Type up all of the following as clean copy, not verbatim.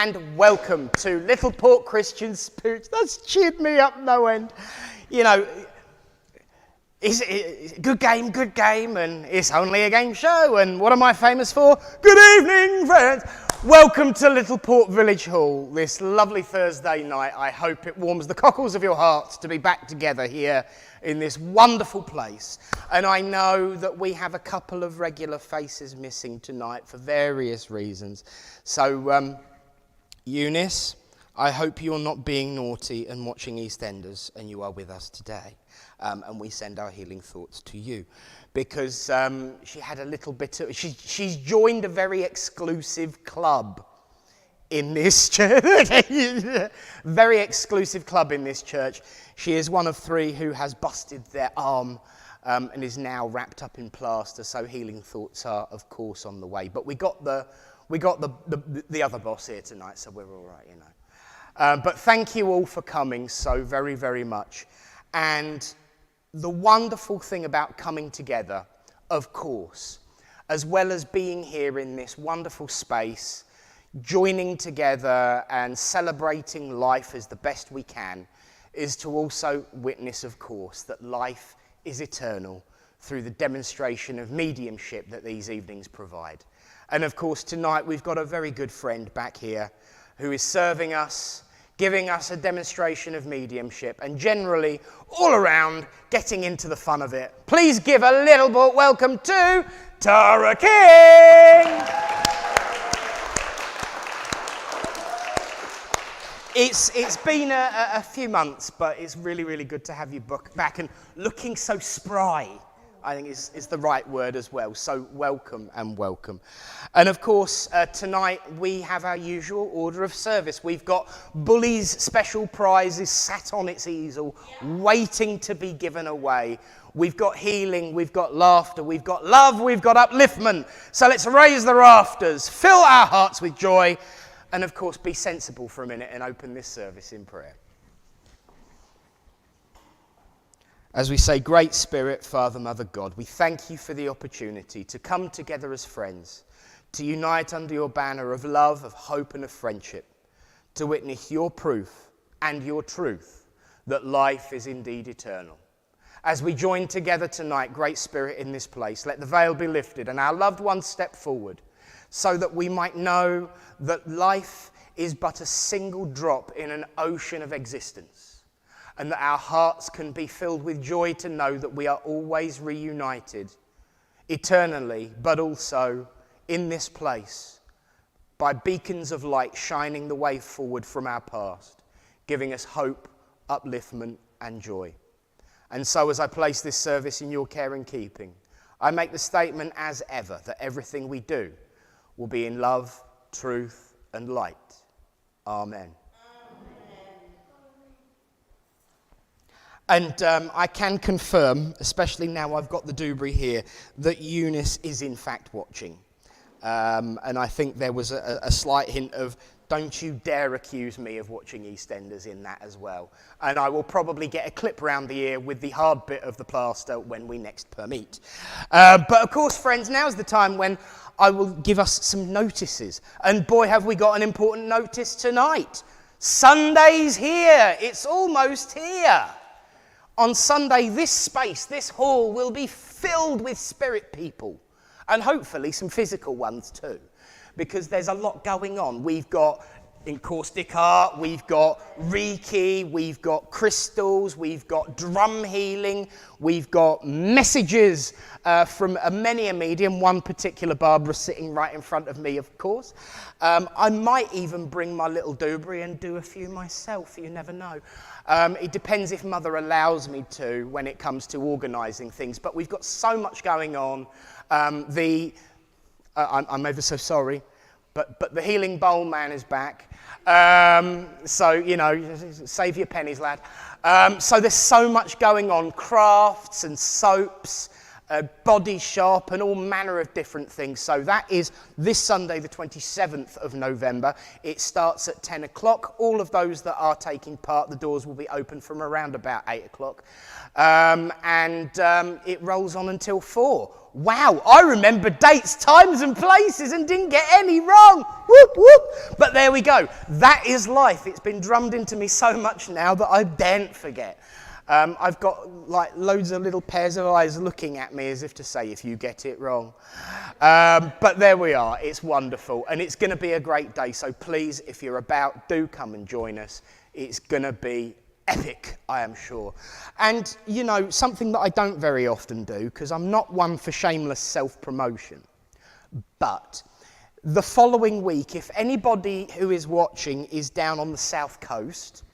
and welcome to Littleport Christian Spiritualists. That's cheered me up no end. You know, it's good game, and it's only a game show, and what am I famous for? Good evening, friends. Welcome to Littleport Village Hall this lovely Thursday night. I hope it warms the cockles of your hearts to be back together here in this wonderful place. And I know that we have a couple of regular faces missing tonight for various reasons. So, Eunice, I hope you're not being naughty and watching EastEnders and you are with us today. And we send our healing thoughts to you. Because she had a little bit of... She's joined a very exclusive club in this church. Very exclusive club in this church. She is one of three who has busted their arm and is now wrapped up in plaster. So healing thoughts are, of course, on the way. But we got the other boss here tonight, so we're all right, you know. But thank you all for coming so very, very much. And the wonderful thing about coming together, of course, as well as being here in this wonderful space, joining together and celebrating life as the best we can, is to also witness, of course, that life is eternal through the demonstration of mediumship that these evenings provide. And of course, tonight we've got a very good friend back here who is serving us, giving us a demonstration of mediumship, and generally, all around, getting into the fun of it. Please give a little welcome to Tara King! It's been a few months, but it's really, really good to have you back and looking so spry, I think is the right word as well. So welcome and welcome. And of course, tonight we have our usual order of service. We've got Bully's special prizes sat on its easel, waiting to be given away. We've got healing, we've got laughter, we've got love, we've got upliftment. So let's raise the rafters, fill our hearts with joy, and of course be sensible for a minute and open this service in prayer. As we say, Great Spirit, Father, Mother, God, we thank you for the opportunity to come together as friends, to unite under your banner of love, of hope, and of friendship, to witness your proof and your truth that life is indeed eternal. As we join together tonight, Great Spirit, in this place, let the veil be lifted and our loved ones step forward so that we might know that life is but a single drop in an ocean of existence. And that our hearts can be filled with joy to know that we are always reunited, eternally, but also in this place, by beacons of light shining the way forward from our past, giving us hope, upliftment, and joy. And so as I place this service in your care and keeping, I make the statement as ever that everything we do will be in love, truth, and light. Amen. And I can confirm, especially now I've got the Dewberry here, that Eunice is in fact watching. And I think there was a slight hint of, don't you dare accuse me of watching EastEnders in that as well. And I will probably get a clip round the ear with the hard bit of the plaster when we next meet. But of course, friends, now's the time when I will give us some notices. And boy, have we got an important notice tonight. Sunday's here. It's almost here. On Sunday, this space, this hall, will be filled with spirit people, and hopefully some physical ones too, because there's a lot going on. We've got encaustic art, we've got Reiki, we've got crystals, we've got drum healing, we've got messages from many a medium, one particular Barbara sitting right in front of me, of course. I might even bring my little Dewberry and do a few myself, you never know. It depends if Mother allows me to when it comes to organising things, but we've got so much going on. I'm ever so sorry, but the healing bowl man is back. So, you know, save your pennies, lad. So there's so much going on, crafts and soaps, body shop and all manner of different things. So that is this Sunday, the 27th of November. It starts at 10 o'clock. All of those that are taking part, the doors will be open from around about 8 o'clock. It rolls on until 4. Wow, I remember dates, times and places and didn't get any wrong. Whoop, whoop. But there we go. That is life. It's been drummed into me so much now that I daren't forget. I've got like loads of little pairs of eyes looking at me as if to say, if you get it wrong. But there we are. It's wonderful. And it's going to be a great day. So please, if you're about, do come and join us. It's going to be epic, I am sure. And, you know, something that I don't very often do, because I'm not one for shameless self-promotion, but the following week, if anybody who is watching is down on the South Coast,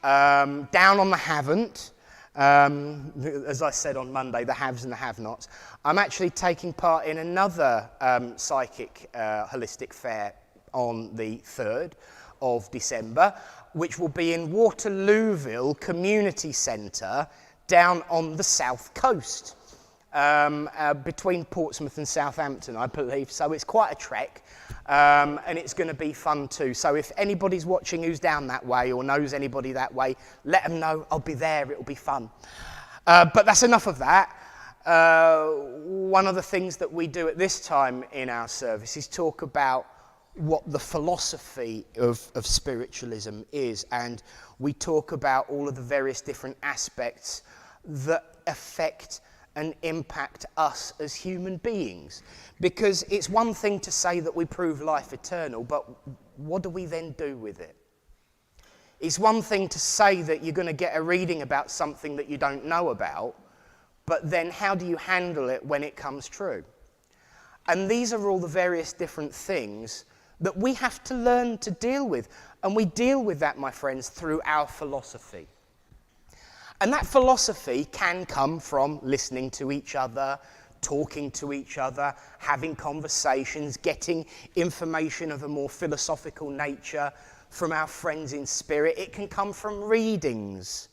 down on the Havant, as I said on Monday, the haves and the have-nots, I'm actually taking part in another psychic holistic fair on the 3rd of December, which will be in Waterlooville Community Centre down on the South Coast, between Portsmouth and Southampton, I believe. So it's quite a trek, and it's going to be fun too. So if anybody's watching who's down that way or knows anybody that way, let them know. I'll be there. It'll be fun. But that's enough of that. One of the things that we do at this time in our service is talk about what the philosophy of spiritualism is, and we talk about all of the various different aspects that affect and impact us as human beings. Because it's one thing to say that we prove life eternal, but what do we then do with it? It's one thing to say that you're going to get a reading about something that you don't know about, but then how do you handle it when it comes true? And these are all the various different things that we have to learn to deal with. And we deal with that, my friends, through our philosophy. And that philosophy can come from listening to each other, talking to each other, having conversations, getting information of a more philosophical nature from our friends in spirit. It can come from readings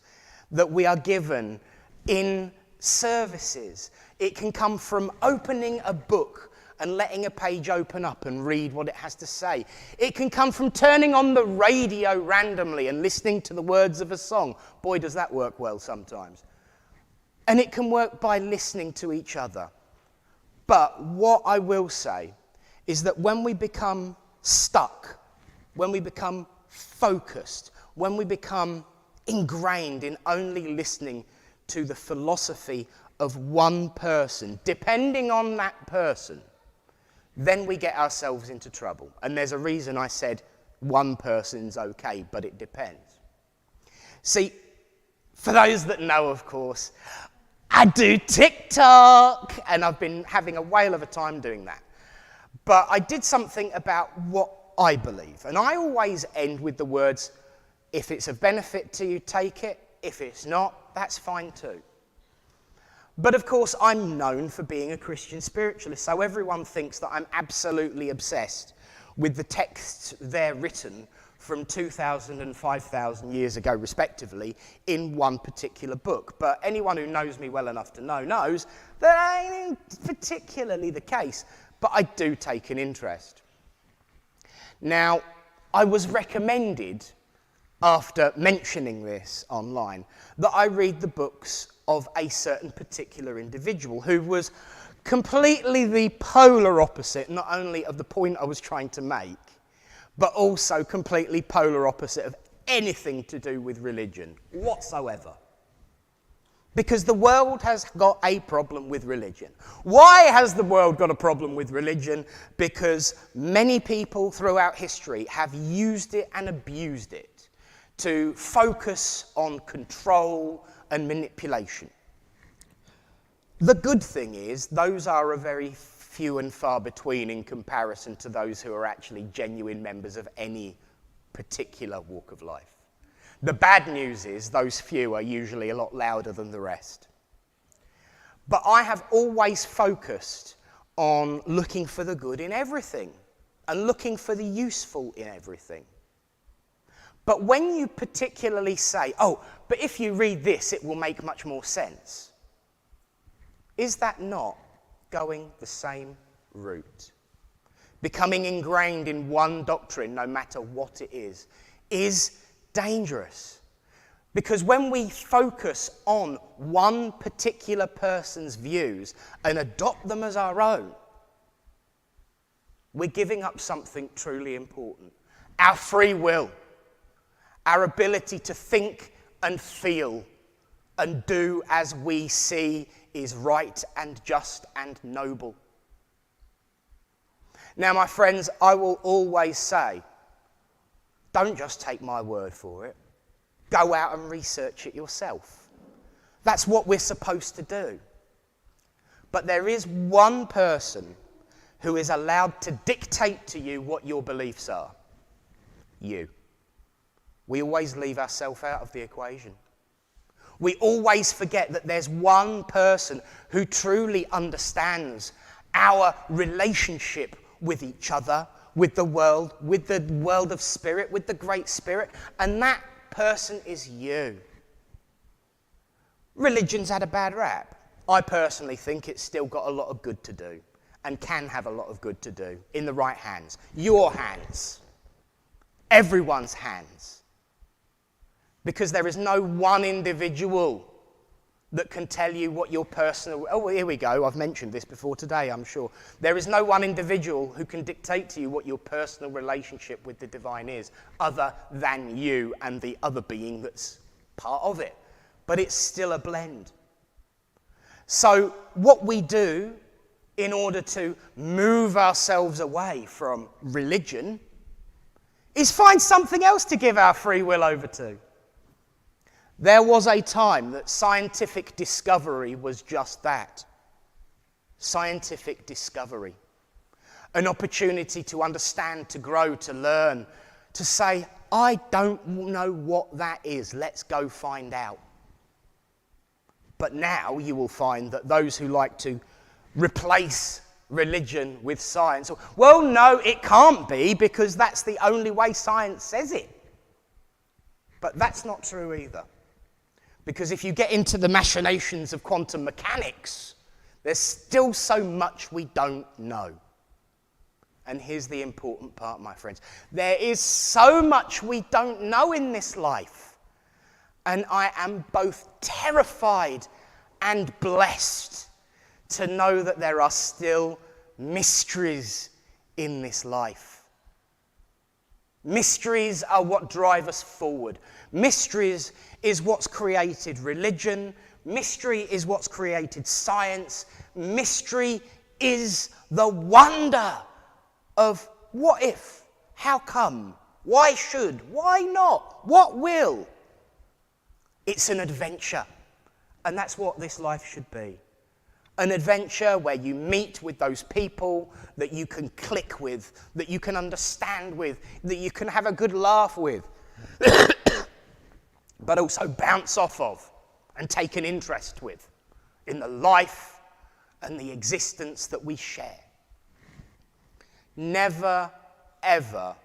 that we are given in services. It can come from opening a book and letting a page open up and read what it has to say. It can come from turning on the radio randomly and listening to the words of a song. Boy, does that work well sometimes. And it can work by listening to each other. But what I will say is that when we become stuck, when we become focused, when we become ingrained in only listening to the philosophy of one person, depending on that person, then we get ourselves into trouble. And there's a reason I said one person's okay, but it depends. See, for those that know, of course, I do TikTok, and I've been having a whale of a time doing that. But I did something about what I believe. And I always end with the words, if it's of benefit to you, take it. If it's not, that's fine too. But of course, I'm known for being a Christian spiritualist, so everyone thinks that I'm absolutely obsessed with the texts there written from 2,000 and 5,000 years ago, respectively, in one particular book. But anyone who knows me well enough to know knows that ain't particularly the case, but I do take an interest. Now, I was recommended, after mentioning this online, that I read the books of a certain particular individual who was completely the polar opposite, not only of the point I was trying to make, but also completely polar opposite of anything to do with religion whatsoever. Because the world has got a problem with religion. Why has the world got a problem with religion? Because many people throughout history have used it and abused it to focus on control and manipulation. The good thing is, those are a very few and far between in comparison to those who are actually genuine members of any particular walk of life. The bad news is, those few are usually a lot louder than the rest. But I have always focused on looking for the good in everything and looking for the useful in everything. But when you particularly say, oh, but if you read this, it will make much more sense, Is that not going the same route? Becoming ingrained in one doctrine, no matter what it is dangerous. Because when we focus on one particular person's views and adopt them as our own, we're giving up something truly important. Our free will, our ability to think and feel and do as we see is right and just and noble. Now, my friends, I will always say, don't just take my word for it. Go out and research it yourself. That's what we're supposed to do. But there is one person who is allowed to dictate to you what your beliefs are. You. We always leave ourselves out of the equation. We always forget that there's one person who truly understands our relationship with each other, with the world of spirit, with the Great Spirit, and that person is you. Religion's had a bad rap. I personally think it's still got a lot of good to do, and can have a lot of good to do in the right hands. Your hands. Everyone's hands. Because there is no one individual that can tell you what your personal... Oh, here we go. I've mentioned this before today, I'm sure. There is no one individual who can dictate to you what your personal relationship with the divine is, other than you and the other being that's part of it. But it's still a blend. So what we do in order to move ourselves away from religion is find something else to give our free will over to. There was a time that scientific discovery was just that. Scientific discovery. An opportunity to understand, to grow, to learn, to say, I don't know what that is, let's go find out. But now you will find that those who like to replace religion with science, well, no, it can't be because that's the only way science says it. But that's not true either. Because if you get into the machinations of quantum mechanics, there's still so much we don't know. And here's the important part, my friends. There is so much we don't know in this life. And I am both terrified and blessed to know that there are still mysteries in this life. Mysteries are what drive us forward. Mysteries is what's created religion. Mystery is what's created science. Mystery is the wonder of what if, how come, why should, why not, what will. It's an adventure, and that's what this life should be. An adventure where you meet with those people that you can click with, that you can understand with, that you can have a good laugh with, but also bounce off of and take an interest with in the life and the existence that we share. Never, ever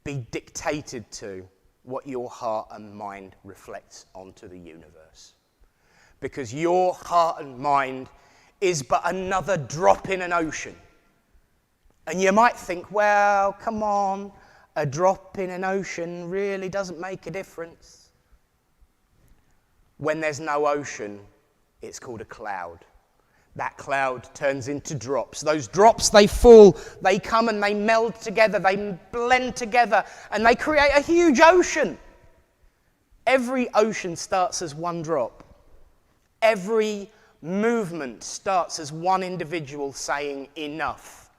be dictated to what your heart and mind reflects onto the universe. Because your heart and mind is but another drop in an ocean. And you might think, well, come on, a drop in an ocean really doesn't make a difference. When there's no ocean, it's called a cloud. That cloud turns into drops. Those drops, they fall, they come and they meld together, they blend together, and they create a huge ocean. Every ocean starts as one drop. Every movement starts as one individual saying enough.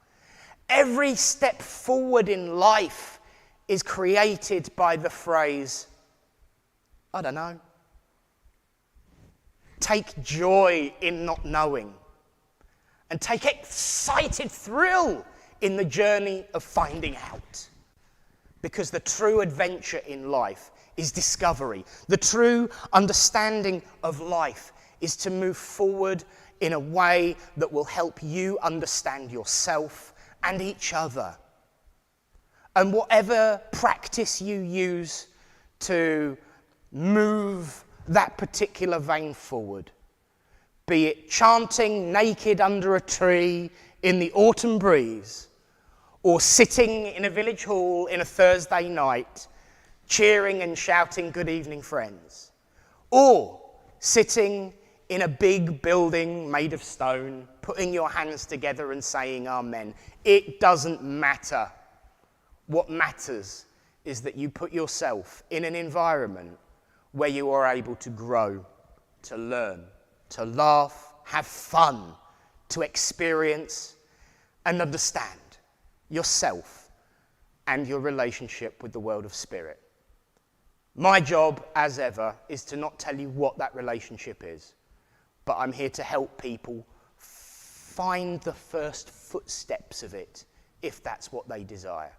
Every step forward in life is created by the phrase, I don't know. Take joy in not knowing. And take excited thrill in the journey of finding out. Because the true adventure in life is discovery. The true understanding of life is to move forward in a way that will help you understand yourself and each other. And whatever practice you use to move that particular vein forward, be it chanting naked under a tree in the autumn breeze, or sitting in a village hall in a Thursday night, cheering and shouting good evening friends, or sitting in a big building made of stone, putting your hands together and saying amen. It doesn't matter. What matters is that you put yourself in an environment where you are able to grow, to learn, to laugh, have fun, to experience and understand yourself and your relationship with the world of spirit. My job, as ever, is to not tell you what that relationship is, but I'm here to help people find the first footsteps of it, if that's what they desire.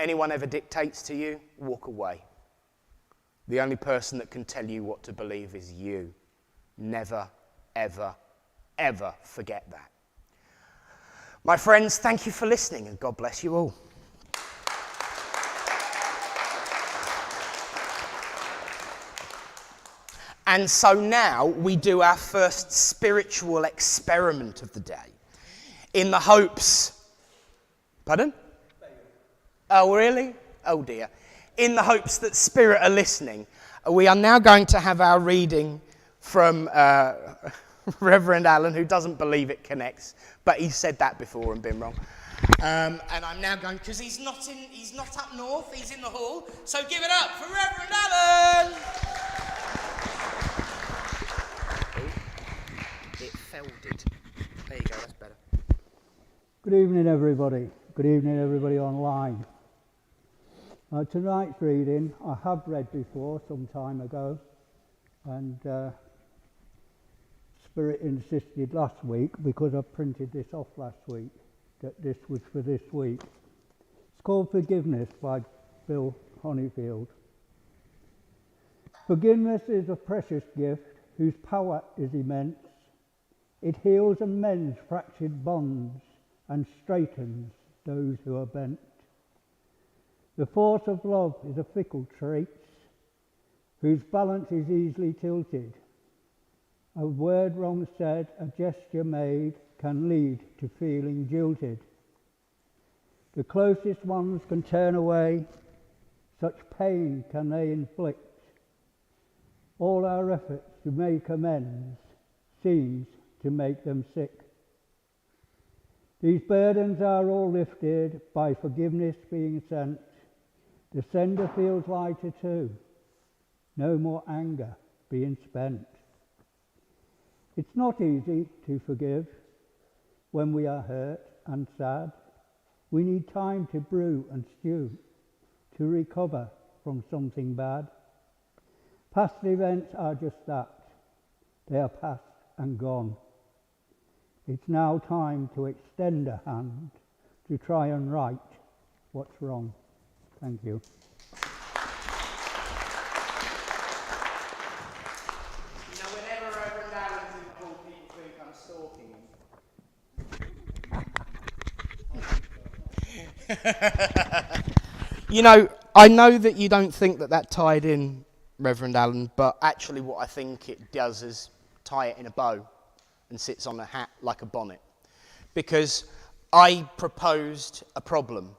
Anyone ever dictates to you, walk away. The only person that can tell you what to believe is you. Never, ever, ever forget that. My friends, thank you for listening, and God bless you all. And so now we do our first spiritual experiment of the day, in the hopes... Pardon? Oh, really? Oh, dear. In the hopes that Spirit are listening, we are now going to have our reading from Reverend Alan, who doesn't believe it connects, but he's said that before and been wrong. And I'm now going, because he's not up north, he's in the hall, so give it up for Reverend Alan! It folded. There you go, that's better. Good evening, everybody. Good evening, everybody online. Tonight's reading I have read before some time ago, and Spirit insisted last week, because I printed this off last week, that this was for this week. It's called Forgiveness by Bill Honeyfield. Forgiveness is a precious gift whose power is immense. It heals and mends fractured bonds and straightens those who are bent. The force of love is a fickle trait whose balance is easily tilted. A word wrong said, a gesture made, can lead to feeling jilted. The closest ones can turn away, such pain can they inflict. All our efforts to make amends seems to make them sick. These burdens are all lifted by forgiveness being sent. The sender feels lighter too, no more anger being spent. It's not easy to forgive when we are hurt and sad. We need time to brew and stew, to recover from something bad. Past events are just that. They are past and gone. It's now time to extend a hand to try and right what's wrong. Thank you. You know, whenever Reverend Alan's in the hall, people think I'm stalking him. You know, I know that you don't think that tied in, Reverend Alan, but actually what I think it does is tie it in a bow and sits on a hat like a bonnet. Because I proposed a problem.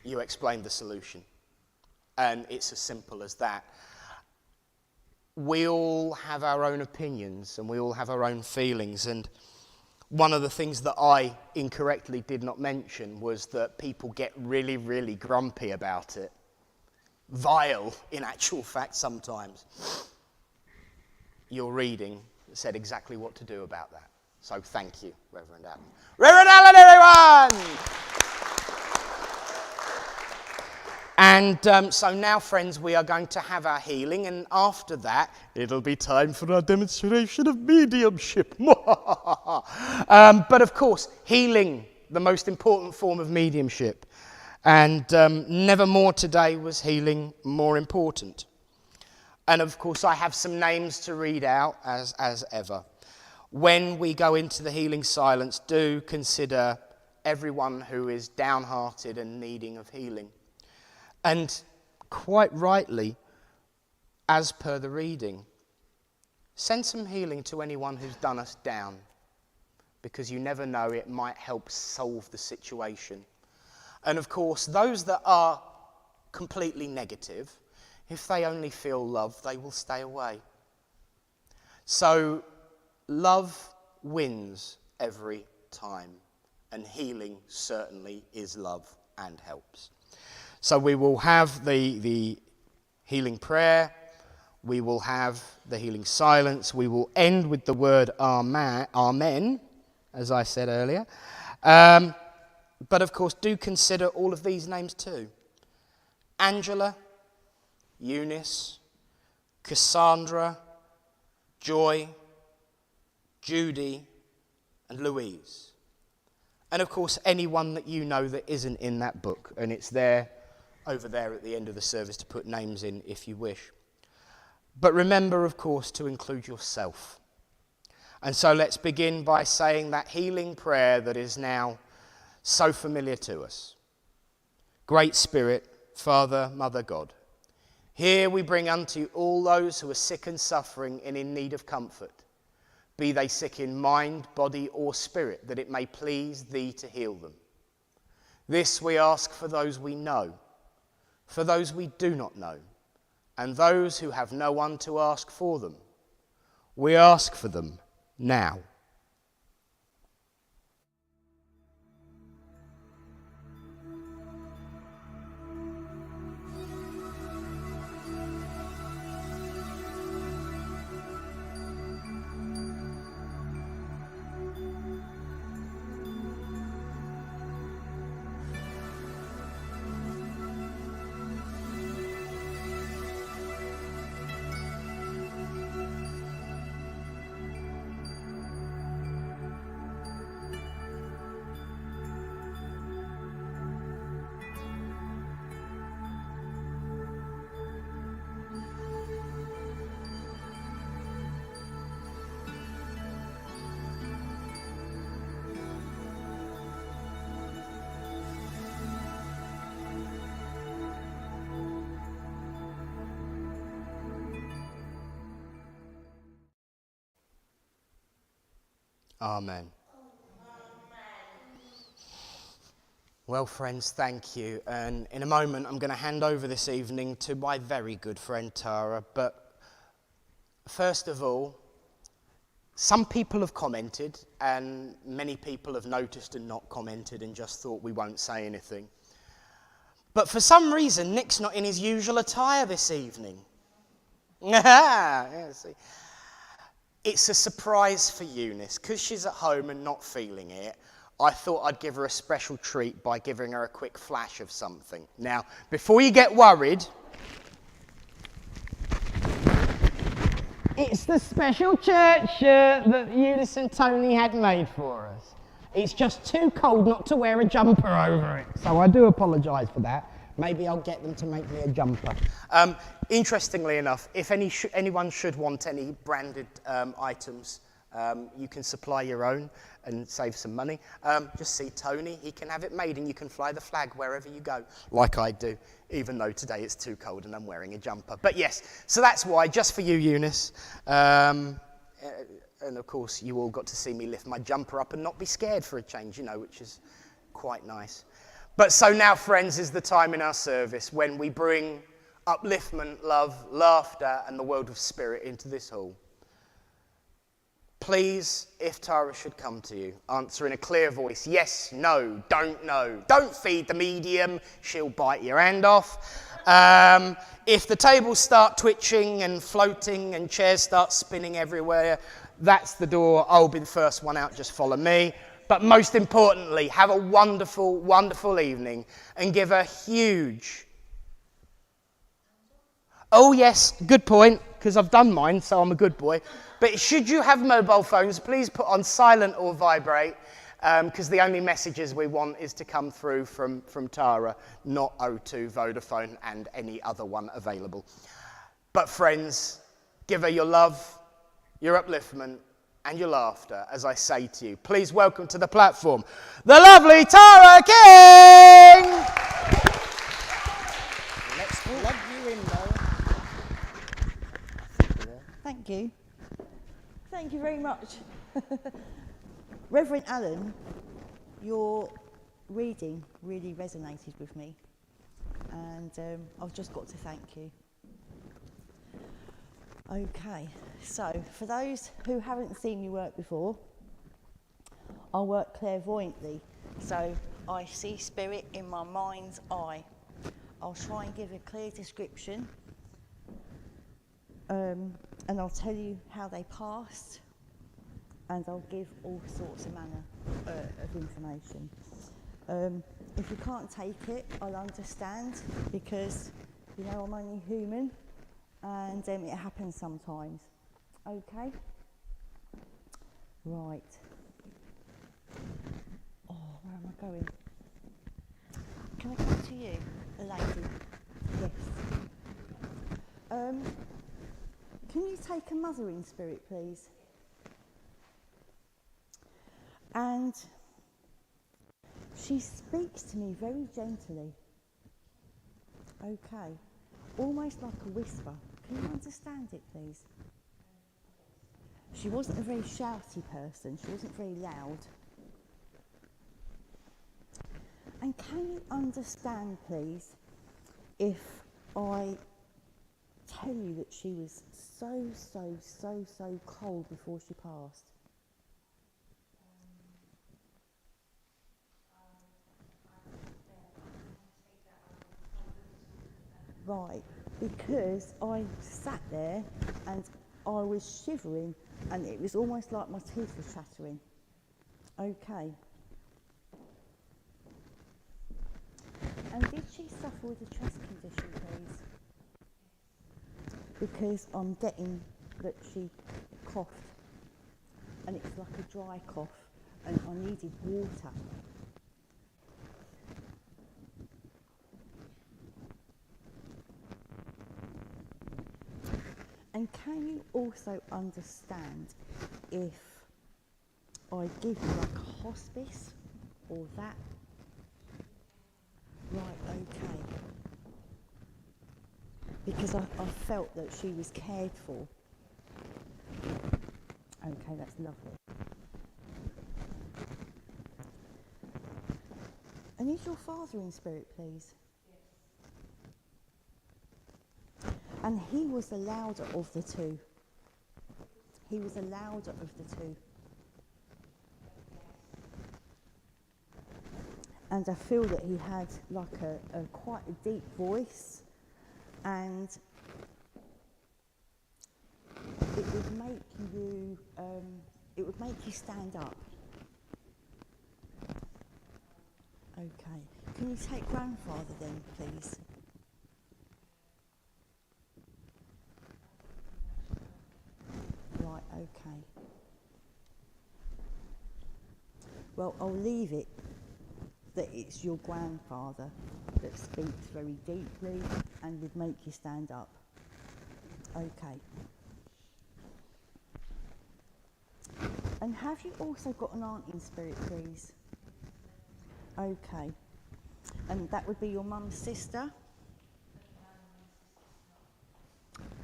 You explained the solution. And it's as simple as that. We all have our own opinions and we all have our own feelings. And one of the things that I incorrectly did not mention was that people get really, really grumpy about it. Vile, in actual fact, sometimes. Your reading said exactly what to do about that. So thank you, Reverend Alan. Reverend Alan, everyone! And so now, friends, we are going to have our healing, and after that, it'll be time for our demonstration of mediumship. But of course, healing, the most important form of mediumship. And never more today was healing more important. And of course, I have some names to read out, as ever. When we go into the healing silence, do consider everyone who is downhearted and needing of healing. And quite rightly, as per the reading, Send some healing to anyone who's done us down, because you never know, it might help solve the situation. And of course, those that are completely negative, if they only feel love, they will stay away. So love wins every time, and healing certainly is love and helps. So we will have the healing prayer, we will have the healing silence, we will end with the word amen, as I said earlier. But of course, do consider all of these names too. Angela, Eunice, Cassandra, Joy, Judy, and Louise. And of course, anyone that you know that isn't in that book, and it's there, over there at the end of the service, to put names in if you wish. But remember, of course, to include yourself. And so let's begin by saying that healing prayer that is now so familiar to us. Great Spirit, Father, Mother, God, here we bring unto you all those who are sick and suffering and in need of comfort, be they sick in mind, body, or spirit, that it may please thee to heal them. This we ask for those we know, for those we do not know, and those who have no one to ask for them. We ask for them now. Amen. Well, friends, thank you. And in a moment, I'm going to hand over this evening to my very good friend Tara. But first of all, some people have commented, and many people have noticed and not commented and just thought we won't say anything. But for some reason, Nick's not in his usual attire this evening. Yeah, see. It's a surprise for Eunice. Because she's at home and not feeling it, I thought I'd give her a special treat by giving her a quick flash of something. Now, before you get worried, it's the special church shirt that Eunice and Tony had made for us. It's just too cold not to wear a jumper over it, so I do apologise for that. Maybe I'll get them to make me a jumper. Interestingly enough, if anyone should want any branded items, you can supply your own and save some money. Just see Tony, he can have it made, and you can fly the flag wherever you go, like I do, even though today it's too cold and I'm wearing a jumper. But yes, so that's why, just for you, Eunice. And of course, you all got to see me lift my jumper up and not be scared for a change, you know, which is quite nice. But so now, friends, is the time in our service when we bring upliftment, love, laughter, and the world of spirit into this hall. Please, if Tara should come to you, answer in a clear voice, yes, no, don't know. Don't feed the medium, she'll bite your hand off. If the tables start twitching and floating and chairs start spinning everywhere, that's the door. I'll be the first one out, just follow me. But most importantly, have a wonderful, wonderful evening and give a huge... Oh yes, good point, because I've done mine, so I'm a good boy. But should you have mobile phones, please put on silent or vibrate, because the only messages we want is to come through from Tara, not O2, Vodafone, and any other one available. But friends, give her your love, your upliftment, and your laughter, as I say to you. Please welcome to the platform, the lovely Tara King! Let's plug you in, though. Thank you. Thank you very much. Reverend Allen, your reading really resonated with me, and I've just got to thank you. Okay, so for those who haven't seen me work before, I work clairvoyantly, so I see spirit in my mind's eye. I'll try and give a clear description, and I'll tell you how they passed, and I'll give all sorts of manner of information. If you can't take it, I'll understand, because, you know, I'm only human, and it happens sometimes. Okay? Right. Oh, where am I going? Can I come to you, a lady? Yes. Can you take a mothering spirit, please? And she speaks to me very gently. Okay. Almost like a whisper. Can you understand it, please? She wasn't a very shouty person. She wasn't very loud. And can you understand, please, if I tell you that she was so cold before she passed? Right, because I sat there and I was shivering, and it was almost like my teeth were chattering. Okay. And did she suffer with a chest condition, please? Because I'm getting that she coughed, and it's like a dry cough, and I needed water. And can you also understand if I give you like a hospice or that? Right, okay. Because I felt that she was cared for. Okay, that's lovely. And is your father in spirit, please? And he was the louder of the two. He was the louder of the two. And I feel that he had like a quite a deep voice, and it would make you stand up. Okay. Can you take grandfather then, please? Right, okay. Well, I'll leave it that it's your grandfather that speaks very deeply and would make you stand up. Okay. And have you also got an aunt in spirit, please? Okay. And that would be your mum's sister?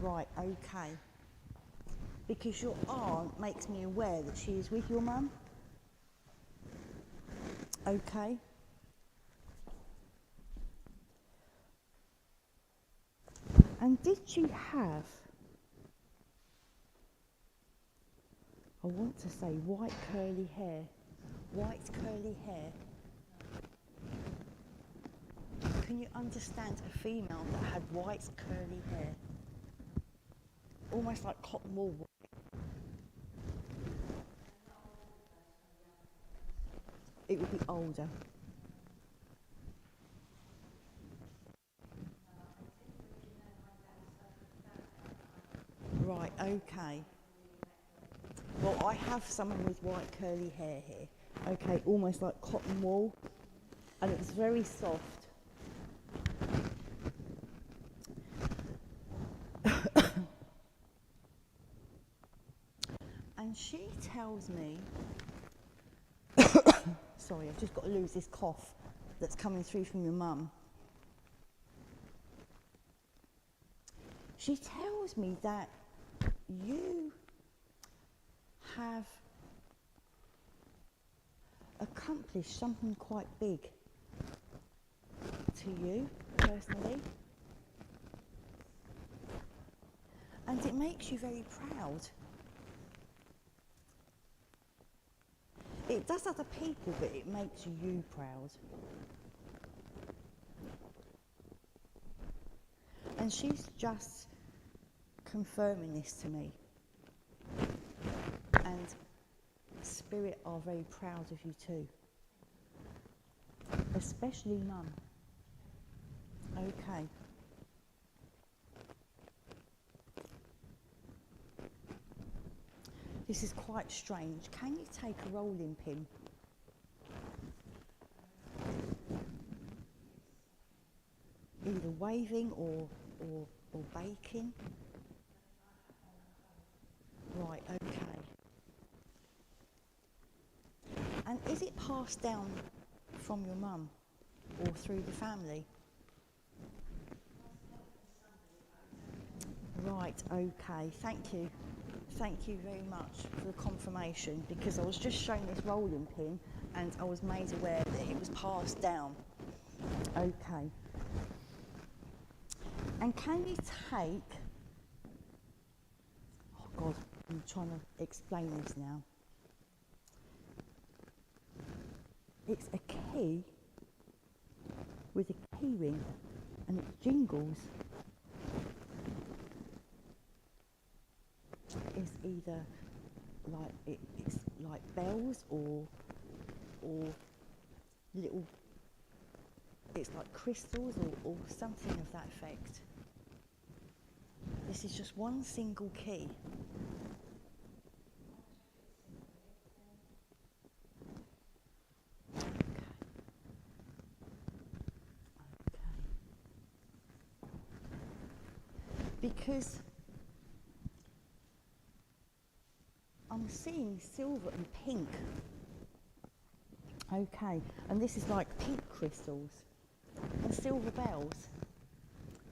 Right, okay. Because your aunt makes me aware that she is with your mum. Okay. And did she have, I want to say white curly hair? White curly hair. Can you understand a female that had white curly hair? Almost like cotton wool. It would be older. Right, okay. Well, I have someone with white curly hair here. Okay, almost like cotton wool. And it's very soft. And she tells me, sorry, I've just got to lose this cough that's coming through from your mum. She tells me that you have accomplished something quite big to you personally, and it makes you very proud. It does other people, but it makes you proud. And she's just confirming this to me. And Spirit are very proud of you too. Especially Mum. Okay. This is quite strange. Can you take a rolling pin? Either waving or baking? Right, okay. And is it passed down from your mum or through the family? Right, okay, thank you. Thank you very much for the confirmation, because I was just shown this rolling pin and I was made aware that it was passed down. Okay. And can you take, oh God, I'm trying to explain this now. It's a key with a key ring and it jingles. It's either like it's like bells or little, it's like crystals or something of that effect. This is just one single key. Okay. Because I'm seeing silver and pink. Okay, and this is like pink crystals and silver bells.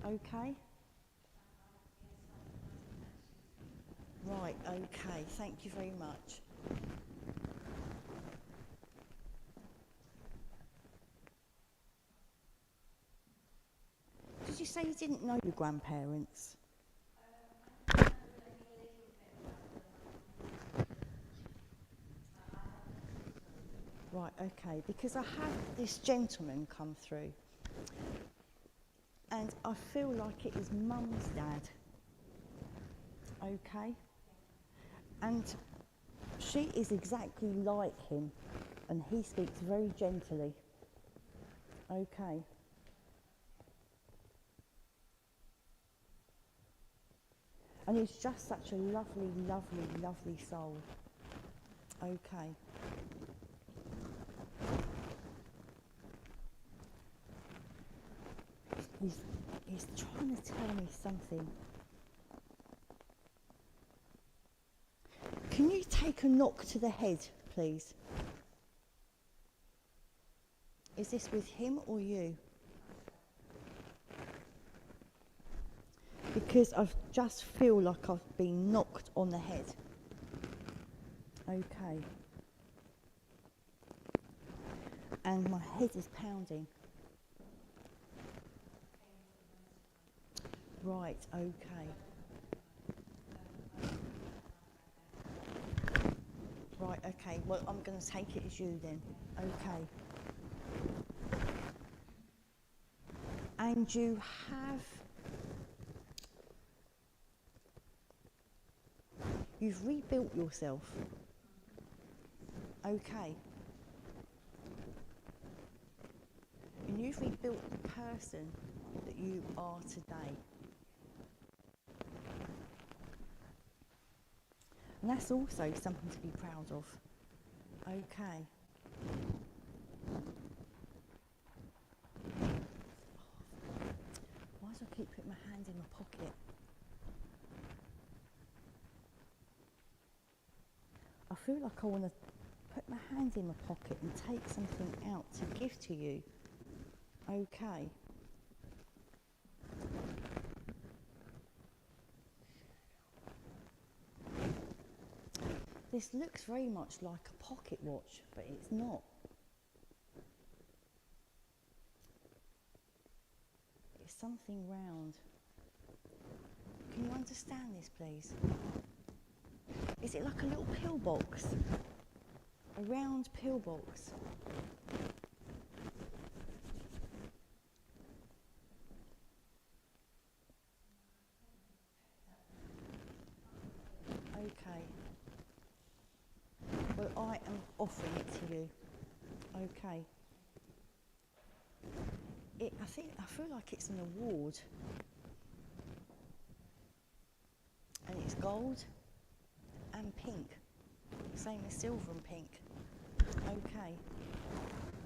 Okay. Right, okay, thank you very much. Did you say you didn't know your grandparents? Right, okay, because I had this gentleman come through and I feel like it is Mum's dad. Okay? And she is exactly like him and he speaks very gently. Okay. And he's just such a lovely, lovely, lovely soul. Okay. He's trying to tell me something. Can you take a knock to the head, please? Is this with him or you? Because I just feel like I've been knocked on the head. Okay. And my head is pounding. Right, okay. Right, okay. Well, I'm going to take it as you then. Okay. And you have... You've rebuilt yourself. Okay. And you've rebuilt the person that you are today. And that's also something to be proud of. Okay. Why do I keep putting my hand in my pocket? I feel like I want to put my hand in my pocket and take something out to give to you. Okay. This looks very much like a pocket watch, but it's not. It's something round. Can you understand this, please? Is it like a little pill box? A round pill box? Okay. Well, I am offering it to you. Okay. I feel like it's an award. And it's gold and pink. Same as silver and pink. Okay. Oh, dear me.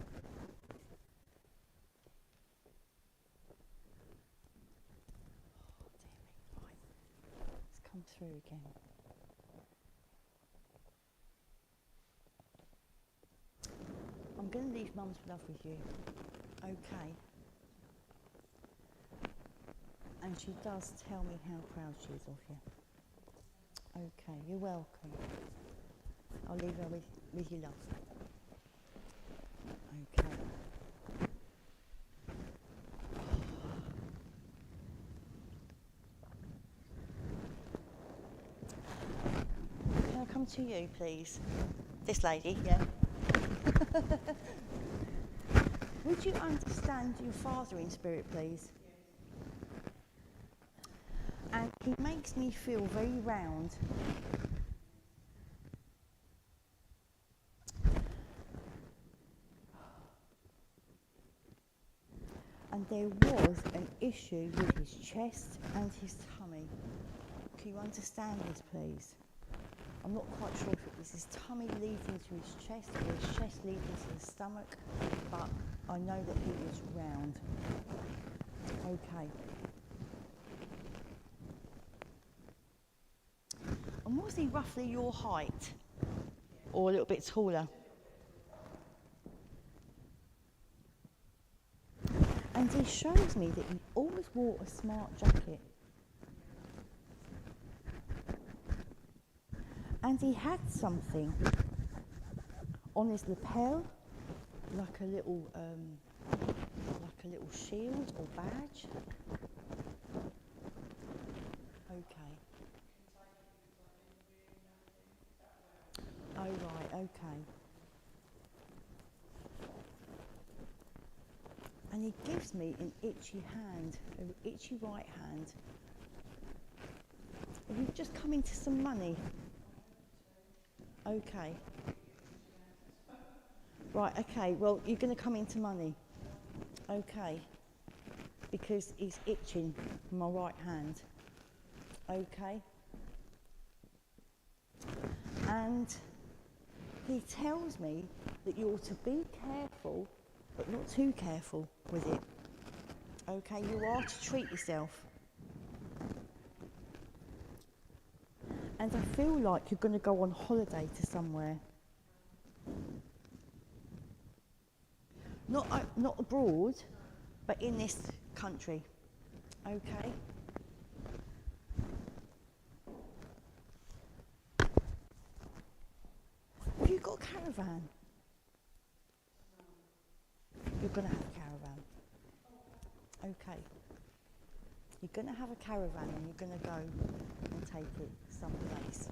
Right. Let's come through again. I'm going to leave Mum's love with you. Okay. And she does tell me how proud she is of you. Okay, you're welcome. I'll leave her with your love. Okay. Can I come to you, please? This lady, yeah. Would you understand your father in spirit, please? And he makes me feel very round. And there was an issue with his chest and his tummy. Can you understand this, please? I'm not quite sure if it was his tummy leading to his chest or his chest leading to his stomach, but I know that he is round. Okay. And was he roughly your height? Or a little bit taller? And he shows me that he always wore a smart jacket. And he had something on his lapel, like a little shield or badge. Okay. Oh right, okay. And he gives me an itchy hand, an itchy right hand. We've just come into some money. Okay. Right, okay, well, you're going to come into money. Okay. Because he's itching my right hand. Okay. And he tells me that you ought to be careful, but not too careful with it. Okay, you are to treat yourself. And I feel like you're going to go on holiday to somewhere. Not abroad, but in this country. Okay? Have you got a caravan? You're going to have a caravan. Okay. You're going to have a caravan and you're going to go and take it someplace.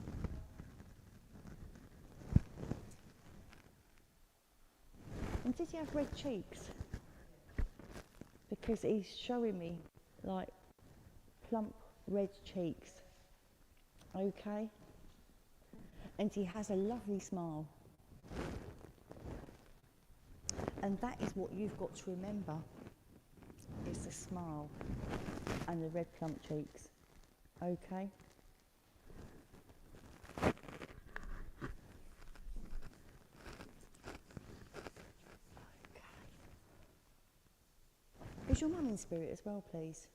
And did you have red cheeks? Because he's showing me like plump red cheeks. Okay? And he has a lovely smile. And that is what you've got to remember. It's the smile and the red plump cheeks. Okay? Is your mum in spirit as well, please?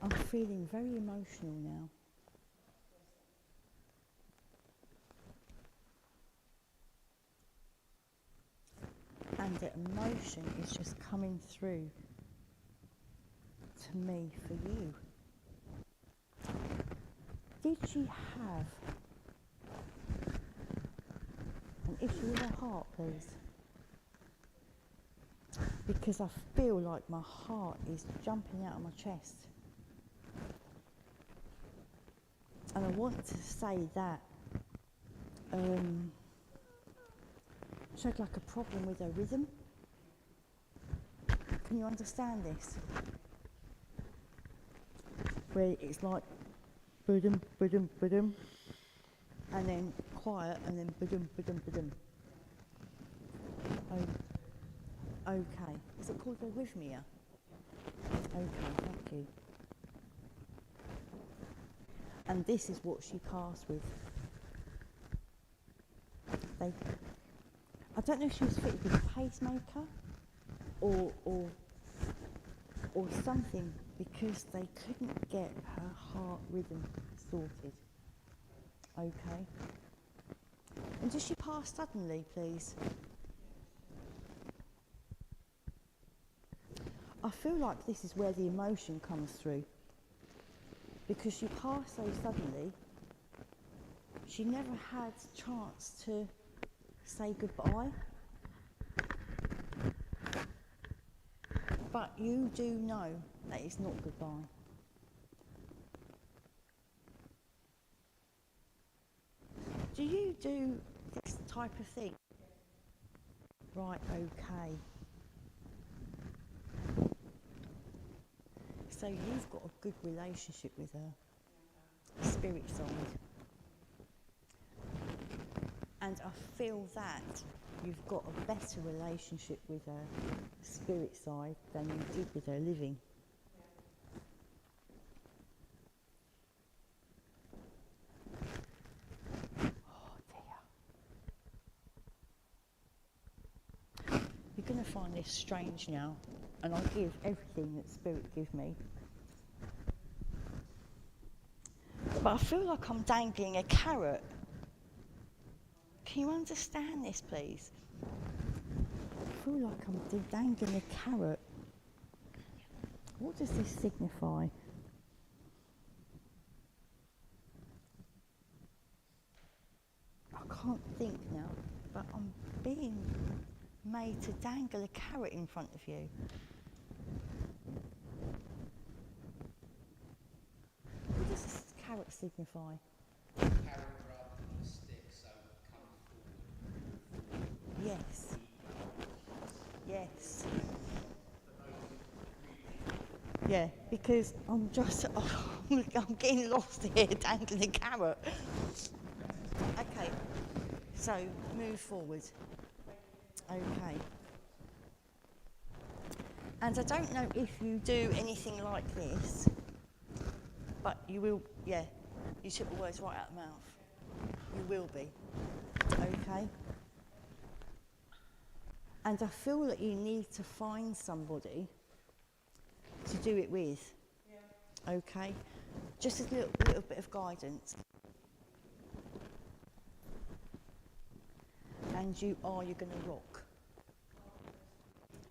I'm feeling very emotional now. the emotion is just coming through to me for you. Did she have an issue with her heart, please? Because I feel like my heart is jumping out of my chest. And I want to say that she had like a problem with her rhythm. Can you understand this? Where it's like ba-dum, ba-dum, ba-dum, and then quiet, and then ba-dum, ba-dum, ba-dum. Oh, okay. Is it called arrhythmia? Okay, thank you. And this is what she passed with. I don't know if she was fitted with a pacemaker or something, because they couldn't get her heart rhythm sorted. Okay. And did she pass suddenly, please? I feel like this is where the emotion comes through. Because she passed so suddenly, she never had a chance to say goodbye. But you do know that it's not goodbye. Do you do this type of thing? Right, okay. So you've got a good relationship with her, spirit side. And I feel that you've got a better relationship with her spirit side than you did with her living. Oh dear. You're going to find this strange now, and I give everything that spirit gives me. But I feel like I'm dangling a carrot. Can you understand this, please? I feel like I'm dangling a carrot. What does this signify? I can't think now, but I'm being made to dangle a carrot in front of you. What does this carrot signify? Carrot rather than a stick, so come forward. Yes. Yes. Yeah, because I'm just, I'm getting lost here, dangling a carrot. Okay, so move forward. Okay. And I don't know if you do anything like this, but you will, yeah, you took the words right out of the mouth. You will be. Okay. And I feel that you need to find somebody to do it with. Yeah. Okay. Just a little bit of guidance. And you're going to rock.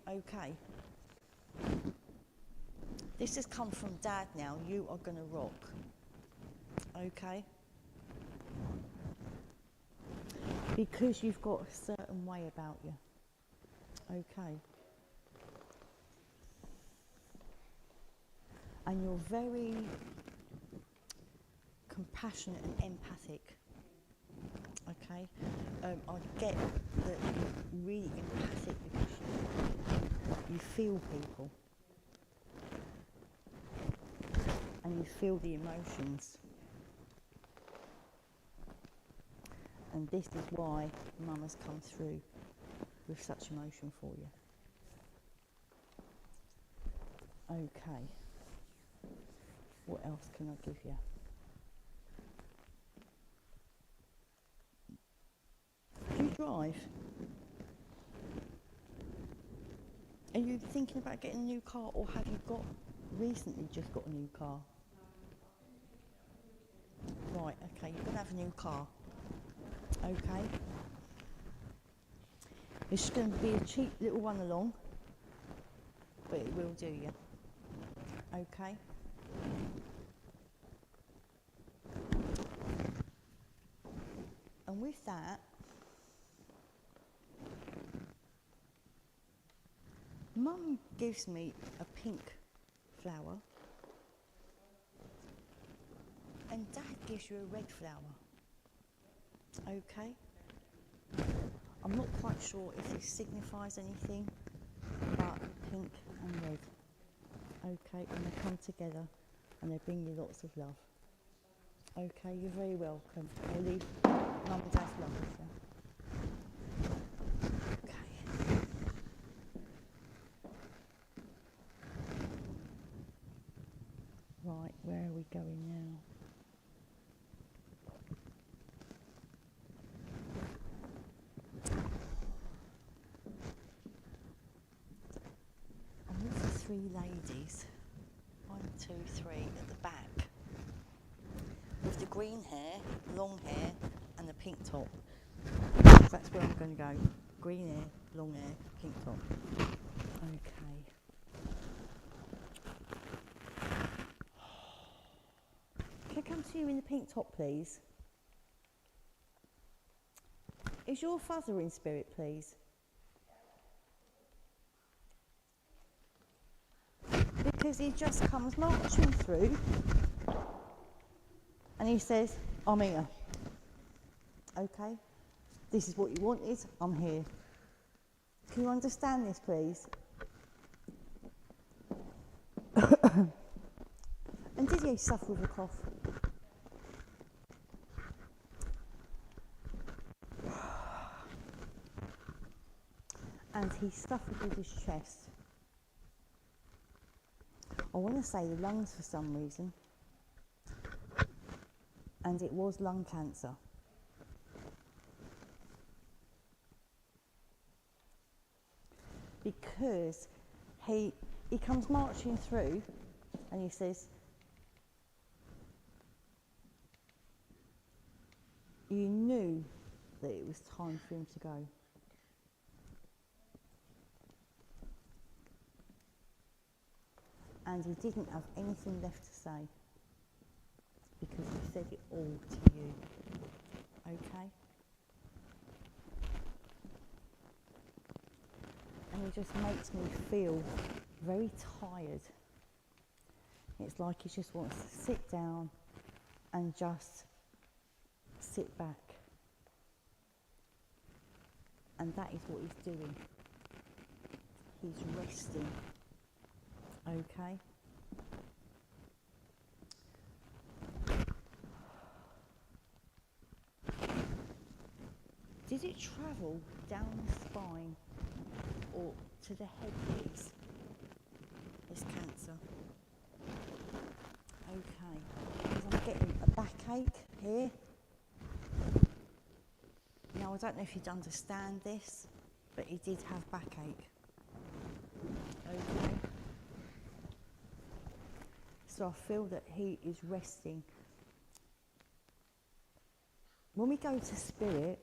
Okay. This has come from Dad now. You are going to rock. Okay. Because you've got a certain way about you. Okay. And you're very compassionate and empathic. Okay. I get that you're really empathic because you feel people. And you feel the emotions. And this is why Mum has come through with such emotion for you. Okay. What else can I give you? Do you drive? Are you thinking about getting a new car, or have you recently just got a new car? Right, okay, you're going to have a new car. Okay. It's going to be a cheap little one along, but it will do you. Okay? And with that, Mum gives me a pink flower, and Dad gives you a red flower. Okay? I'm not quite sure if this signifies anything, but pink and red. Okay, and they come together and they bring you lots of love. Okay, you're very welcome. I'll leave Mum and Dad's love with you. Okay. Right, where are we going now? I'm with the three ladies, 1, 2, 3, at the back, with the green hair, long hair, and the pink top. So that's where I'm going to go. Green hair, long hair, pink top. Okay. Can I come to you in the pink top, please? Is your father in spirit, please? Because he just comes marching through and he says, I'm here. Okay? This is what you wanted, I'm here. Can you understand this, please? And did he suffer with a cough? And he suffered with his chest. I want to say the lungs for some reason, and it was lung cancer. Because he comes marching through and he says, you knew that it was time for him to go. And he didn't have anything left to say because he said it all to you. Okay? And he just makes me feel very tired. It's like he just wants to sit down and just sit back. And that is what he's doing. He's resting. Okay? Did it travel down the spine or to the head, please? This cancer. Okay. Because I'm getting a backache here. Now, I don't know if you'd understand this, but he did have backache. Okay. So I feel that he is resting. When we go to spirit,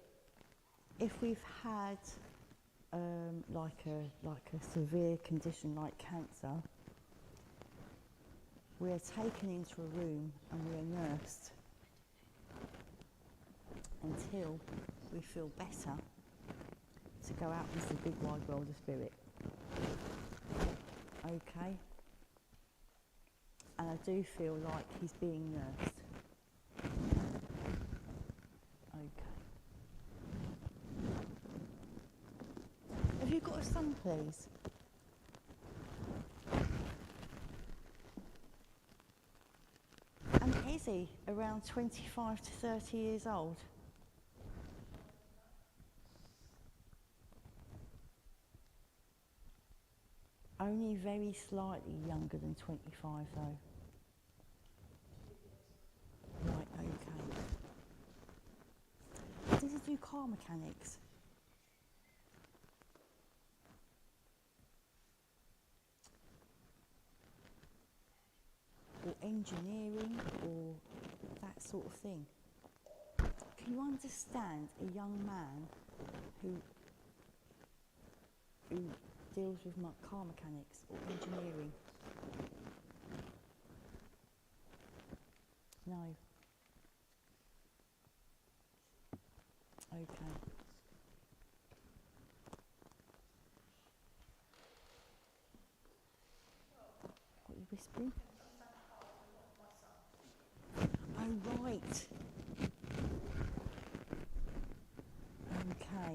if we've had like a severe condition like cancer, we are taken into a room and we are nursed until we feel better to go out into the big wide world of spirit. Okay? And I do feel like he's being nursed. Okay. Have you got a son, please? And is he around 25 to 30 years old? Only very slightly younger than 25 though. Right, okay. Does he do car mechanics? Or engineering, or that sort of thing? Can you understand a young man who who deals with car mechanics or engineering? No. Okay. What are you whispering? Oh, right. Okay.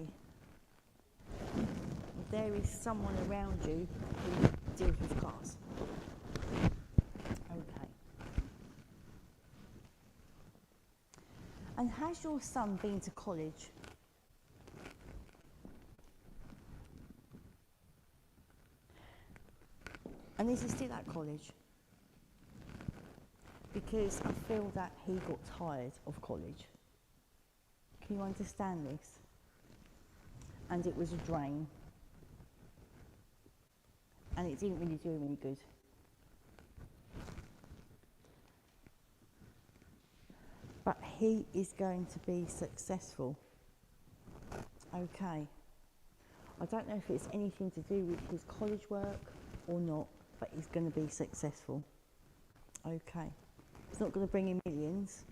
There is someone around you who deals with cars. Okay. And has your son been to college? And is he still at college? Because I feel that he got tired of college. Can you understand this? And it was a drain. And it didn't really do him any good. But he is going to be successful. Okay. I don't know if it's anything to do with his college work or not, but he's going to be successful. Okay. It's not going to bring him millions,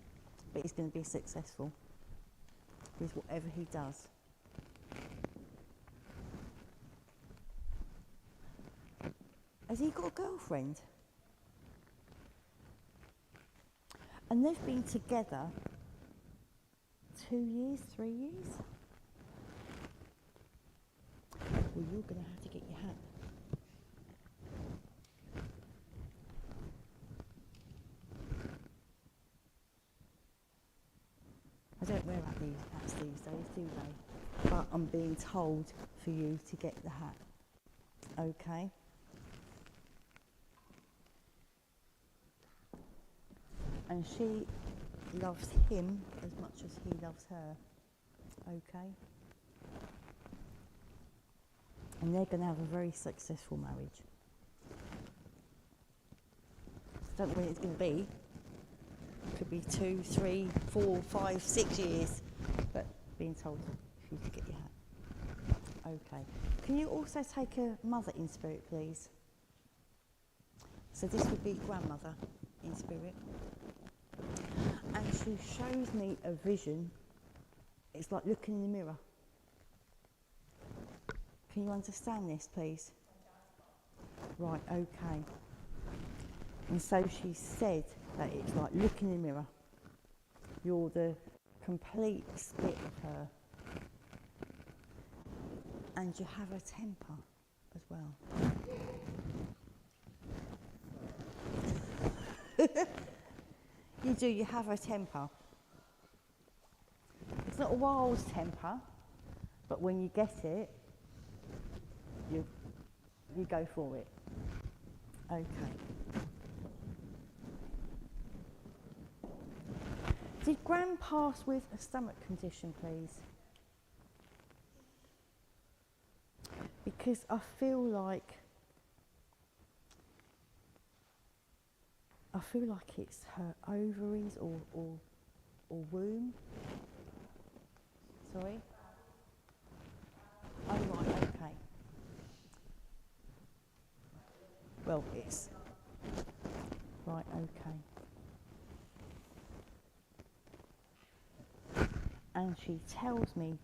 but he's going to be successful with whatever he does. Has he got a girlfriend? And they've been together 2 years, 3 years? Well, you're going to have to get your hat. I don't wear hats these days, do they? But I'm being told for you to get the hat. Okay? And she loves him as much as he loves her. Okay? And they're going to have a very successful marriage. Don't know when it's going to be. It could be 2, 3, 4, 5, 6 years. But being told if you could get your hat. Okay. Can you also take a mother in spirit, please? So this would be grandmother in spirit. And she shows me a vision. It's like looking in the mirror. Can you understand this, please? Right, okay. And so she said that it's like looking in the mirror. You're the complete split of her. And you have a temper as well. You do, you have a temper. It's not a wild temper, but when you get it, you go for it. Okay. Did Gran pass with a stomach condition, please? Because I feel like it's her ovaries or womb. Sorry? Oh, right, okay. Well, it's... Right, okay. And she tells me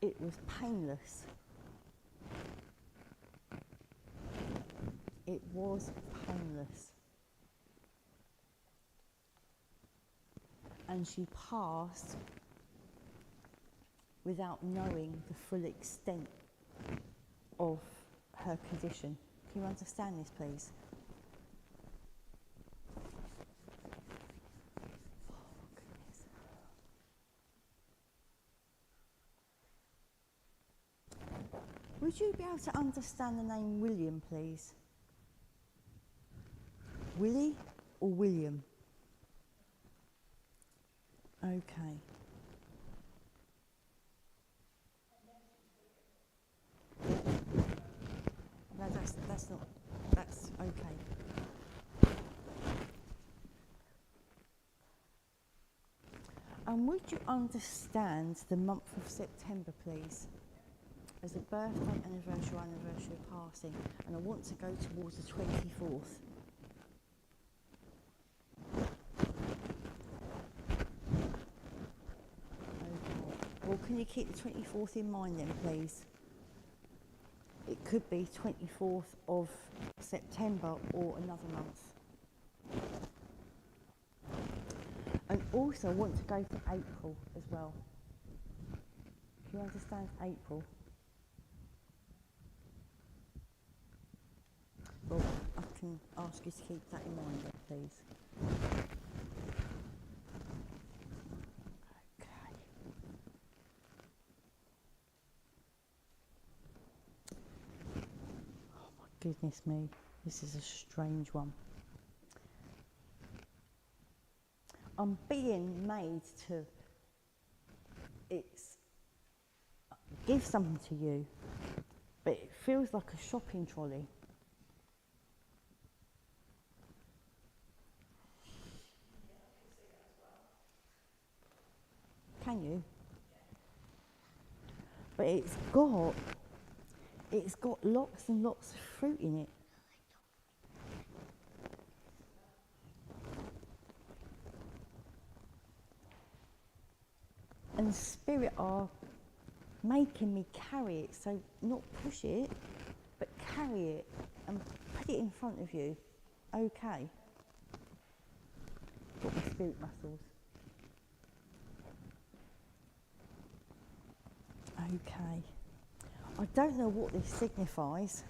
it was painless. It was painless. And she passed without knowing the full extent of her condition. Can you understand this, please? Oh, goodness. Would you be able to understand the name William, please? Willie or William? Okay. No, that's not, that's okay. And would you understand the month of September, please? As a birthday, anniversary, anniversary of passing. And I want to go towards the 24th. Well, can you keep the 24th in mind then, please? It could be 24th of September or another month. And also I want to go to April as well. Do you understand April? Well, I can ask you to keep that in mind then, please. Goodness me, this is a strange one. I'm being made to give something to you, but it feels like a shopping trolley. Can you? But it's got lots and lots of fruit in it. And Spirit are making me carry it, so not push it, but carry it and put it in front of you. Okay. Got my spirit muscles. Okay. I don't know what this signifies,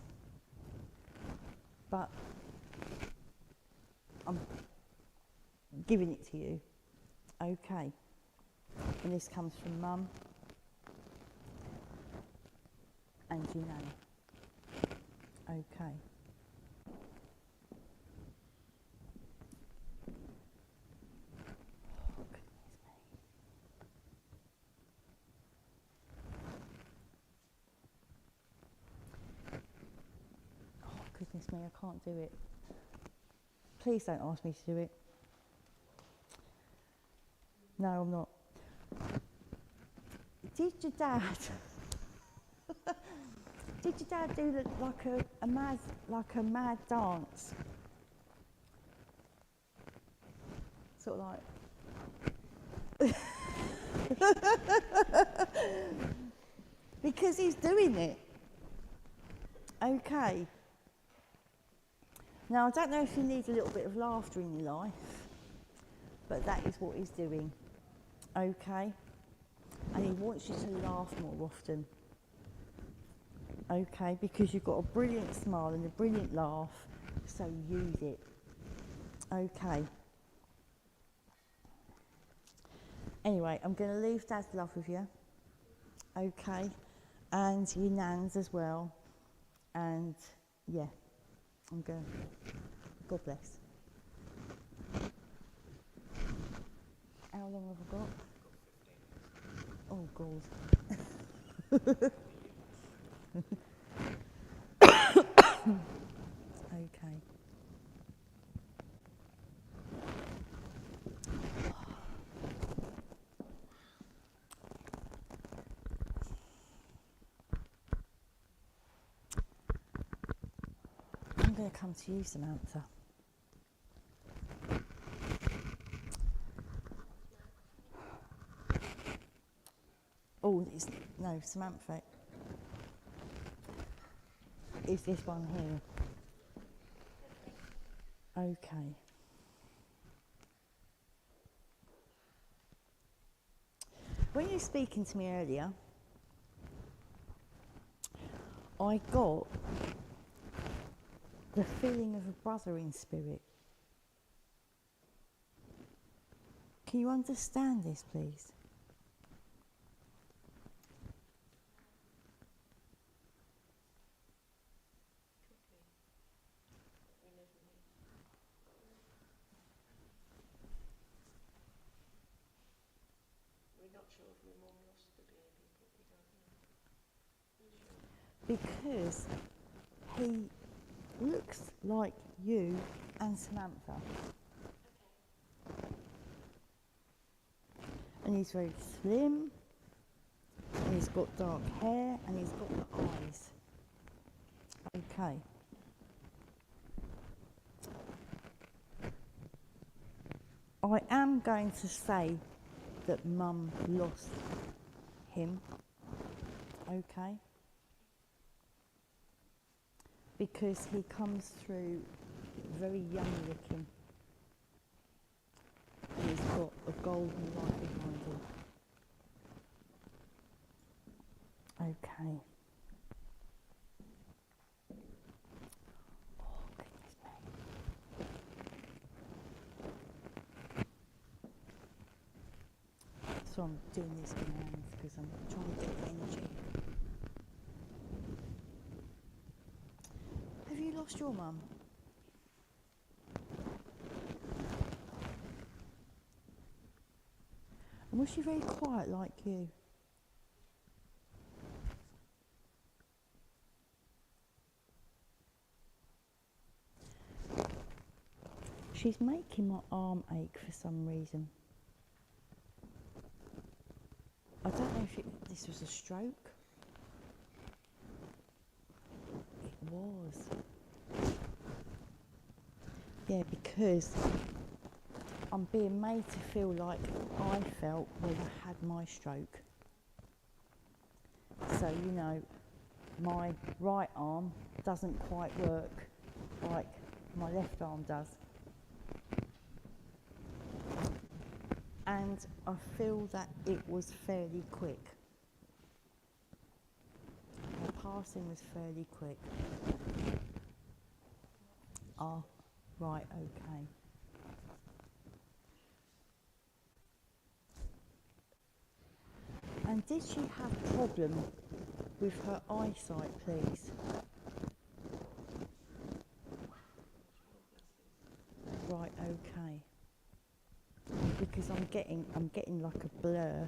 but I'm giving it to you. Okay. And this comes from Mum and your nan. Okay. Oh, goodness me. Oh, goodness me, I can't do it. Please don't ask me to do it. No, I'm not. Did your dad do like a mad dance? Sort of like because he's doing it. Okay. Now I don't know if you need a little bit of laughter in your life, but that is what he's doing. Okay. And he wants you to laugh more often. Okay, because you've got a brilliant smile and a brilliant laugh, so use it. Okay. Anyway, I'm going to leave Dad's love with you. Okay. And your nans as well. And yeah, I'm going to. God bless. How long have I got? Oh, God. Okay. I'm going to come to you, Samantha. Oh, no, Samantha. Is this one here? Okay. When you were speaking to me earlier, I got the feeling of a brother in spirit. Can you understand this, please? Because he looks like you and Samantha. And he's very slim, and he's got dark hair, and he's got the eyes. Okay. I am going to say that Mum lost him, okay? Because he comes through very young looking. And he's got a golden light behind him. Okay. Oh, goodness me. So I'm doing this with my hands because I'm trying to get the energy. Have you lost your mum? And was she very quiet like you? She's making my arm ache for some reason. I don't know if this was a stroke. It was. Yeah, because I'm being made to feel like I felt when I had my stroke. So, you know, my right arm doesn't quite work like my left arm does. And I feel that it was fairly quick. The passing was fairly quick. Ah, right, okay. And did she have a problem with her eyesight, please? Right, okay. Because I'm getting like a blur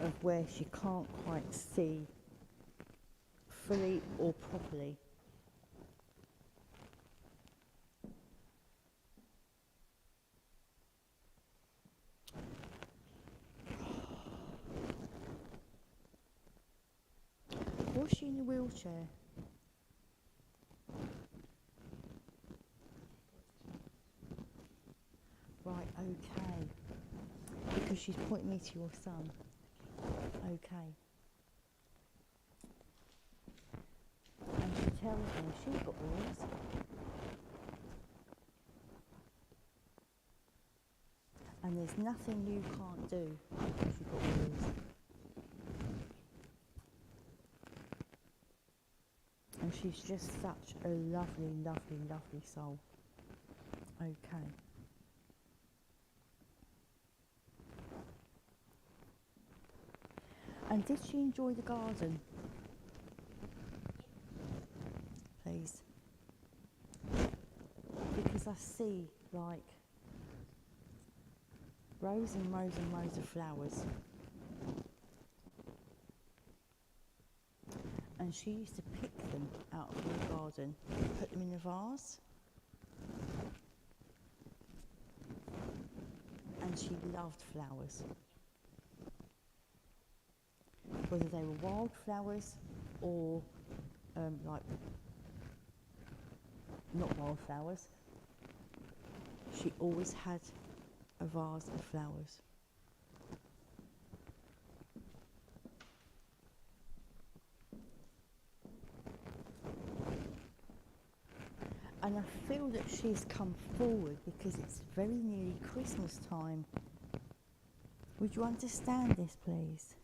of where she can't quite see fully or properly. Was she in a wheelchair? Right, okay. Because she's pointing me to your son. Okay. And she tells me she's got wheels. And there's nothing you can't do because you've got wheels. And she's just such a lovely, lovely, lovely soul. Okay. And did she enjoy the garden? Please. Because I see like rows and rows and rows of flowers. And she used to pick them out of the garden and put them in a vase. And she loved flowers. Whether they were wildflowers or like not wildflowers, she always had a vase of flowers. And I feel that she's come forward because it's very nearly Christmas time. Would you understand this, please?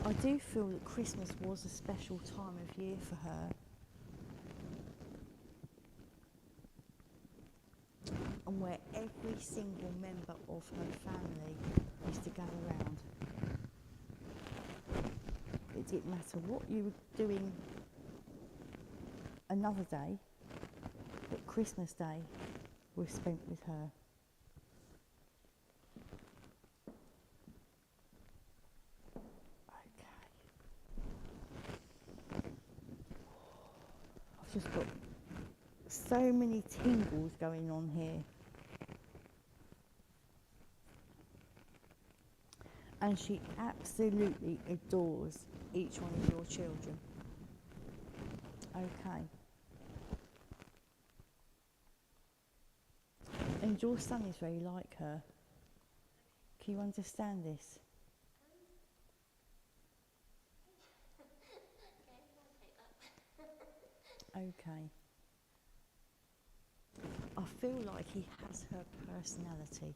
I do feel that Christmas was a special time of year for her. And where every single member of her family used to gather round. It didn't matter what you were doing another day, but Christmas Day was spent with her. Okay. I've just got so many tingles going on here. And she absolutely adores each one of your children. Okay. And your son is very like her. Can you understand this? Okay. I feel like he has her personality.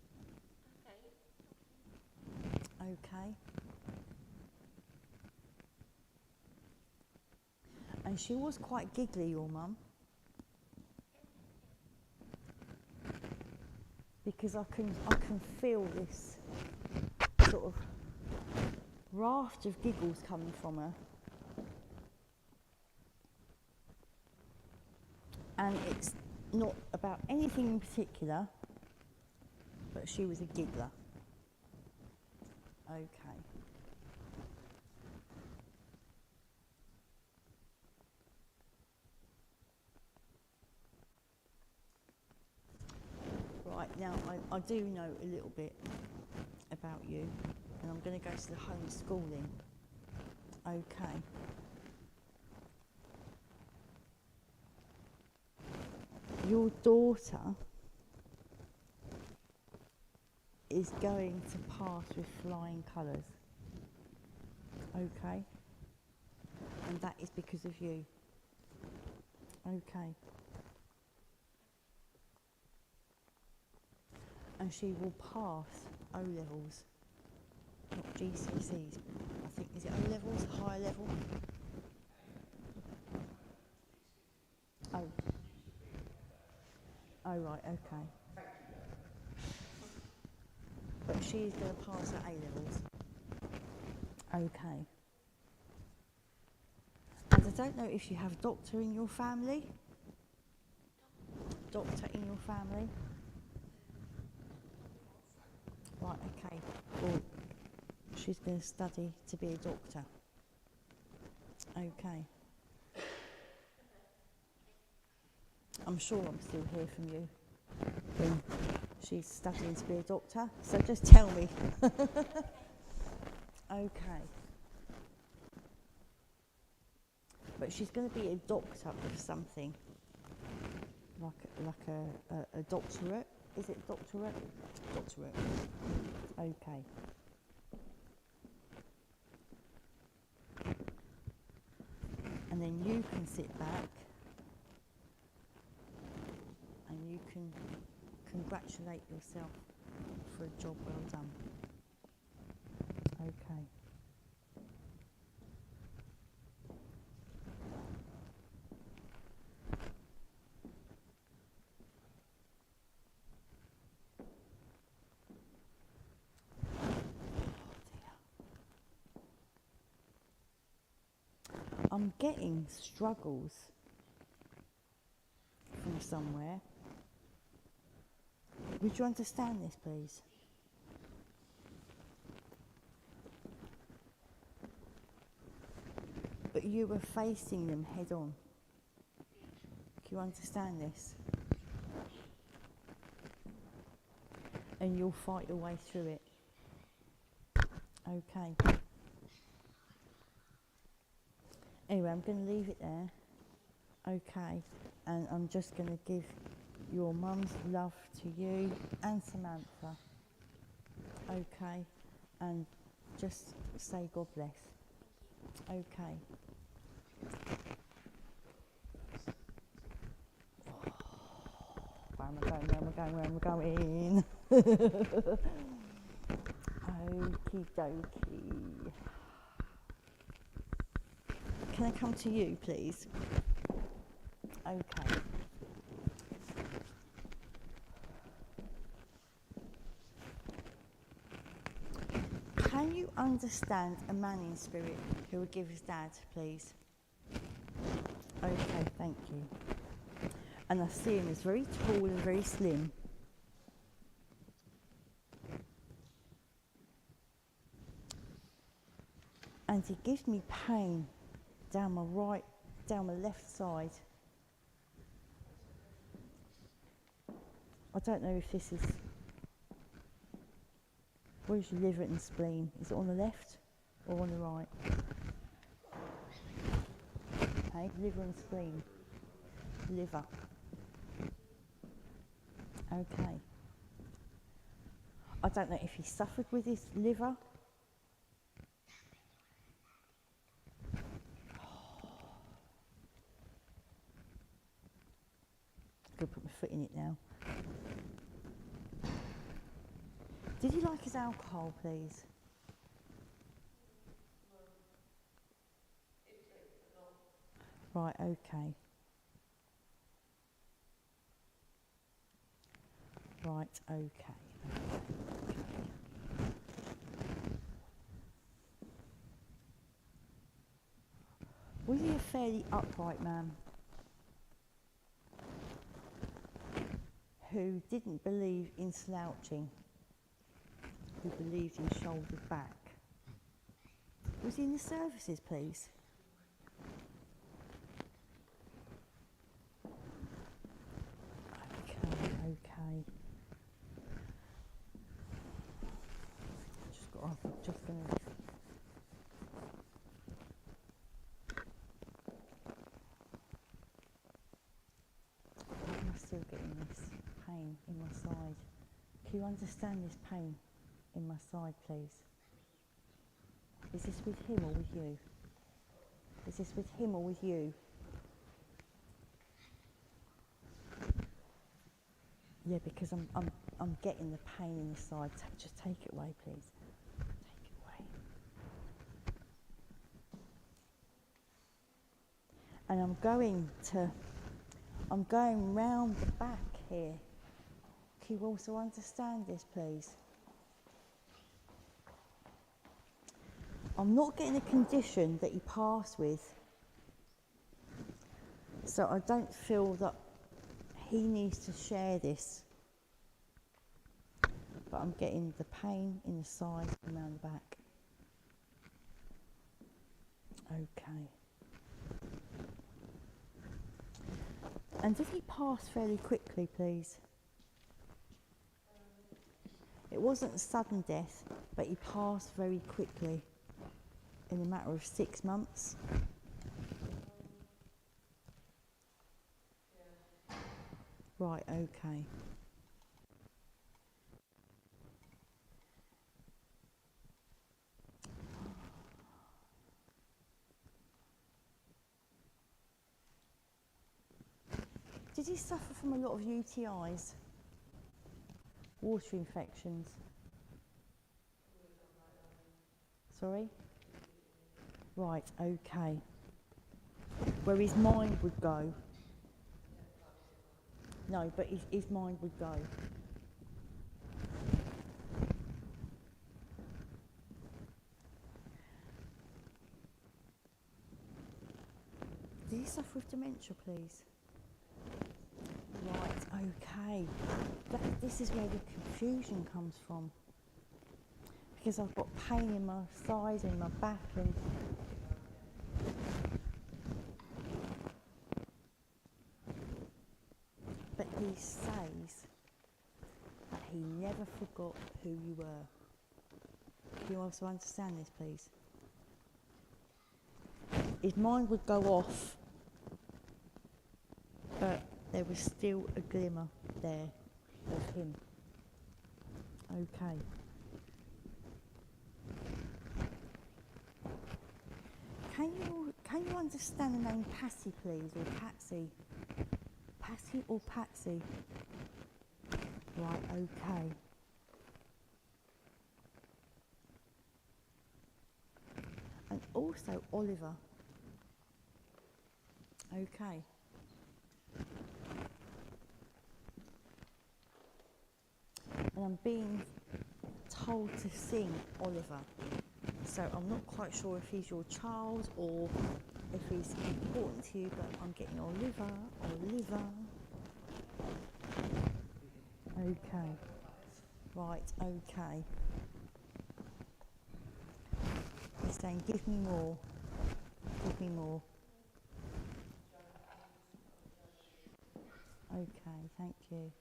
Okay. And she was quite giggly, your mum. Because I can feel this sort of raft of giggles coming from her. And it's not about anything in particular, but she was a giggler. Okay. Right, now I do know a little bit about you, and I'm going to go to the homeschooling. Okay. Your daughter is going to pass with flying colours. Okay? And that is because of you. Okay. And she will pass O-levels, not GCSEs. I think, is it O-levels, higher level? Oh. Oh, right, okay. But she's going to pass her A-levels. Okay. And I don't know if you have a doctor in your family. Doctor in your family. Right, okay. Well, she's going to study to be a doctor. Okay. I'm sure I'm still here from you when she's studying to be a doctor, so just tell me. Okay. But she's going to be a doctor of something, like a doctorate. Is it doctorate? Doctorate. Okay. And then you can sit back and you can congratulate yourself for a job well done. Okay. I'm getting struggles from somewhere. Would you understand this, please? But you were facing them head on. Can you understand this? And you'll fight your way through it. Okay. Anyway, I'm going to leave it there. Okay. And I'm just going to give your mum's love to you and Samantha. Okay. And just say God bless. Okay. Where am I going? Where am I going? Where am I going? Okie dokie. Can I come to you, please? Okay. Can you understand a man in spirit who would give his dad, please? Okay, thank you. And I see him as very tall and very slim. And he gives me pain down my left side. I don't know if this is... Where's your liver and spleen? Is it on the left or on the right? Okay, liver and spleen. Liver. Okay. I don't know if he suffered with his liver. I'm going to put my foot in it now. Did he like his alcohol, please? Right, okay. Right, okay. Was he a fairly upright man who didn't believe in slouching, who believed in shoulders back? Was he in the services, please? Okay. Just gonna. Why am I still getting this pain in my side? Can you understand this pain in my side, please? Is this with him or with you? Is this with him or with you? Yeah, because I'm getting the pain in the side. Just take it away, please. Take it away. And I'm going round the back here. Can you also understand this, please? I'm not getting a condition that he passed with, so I don't feel that he needs to share this, but I'm getting the pain in the side and around the back. Okay. And did he pass fairly quickly, please? It wasn't a sudden death, but he passed very quickly in a matter of 6 months. Right, okay. Did he suffer from a lot of UTIs? Water infections? Sorry? Right, okay. Where his mind would go. No, but his mind would go. Did he suffer with dementia, please? Right, okay. This is where the confusion comes from. Because I've got pain in my thighs and my back and... But he says that he never forgot who you were. Can you also understand this, please? His mind would go off, but there was still a glimmer there of him. Okay. Can you understand the name Patsy, please, or Patsy? Patsy or Patsy? Right, okay. And also Oliver. Okay. And I'm being told to sing Oliver. So I'm not quite sure if he's your child or if he's important to you, but I'm getting Oliver. Okay. Right, okay. He's saying, give me more. Give me more. Okay, thank you.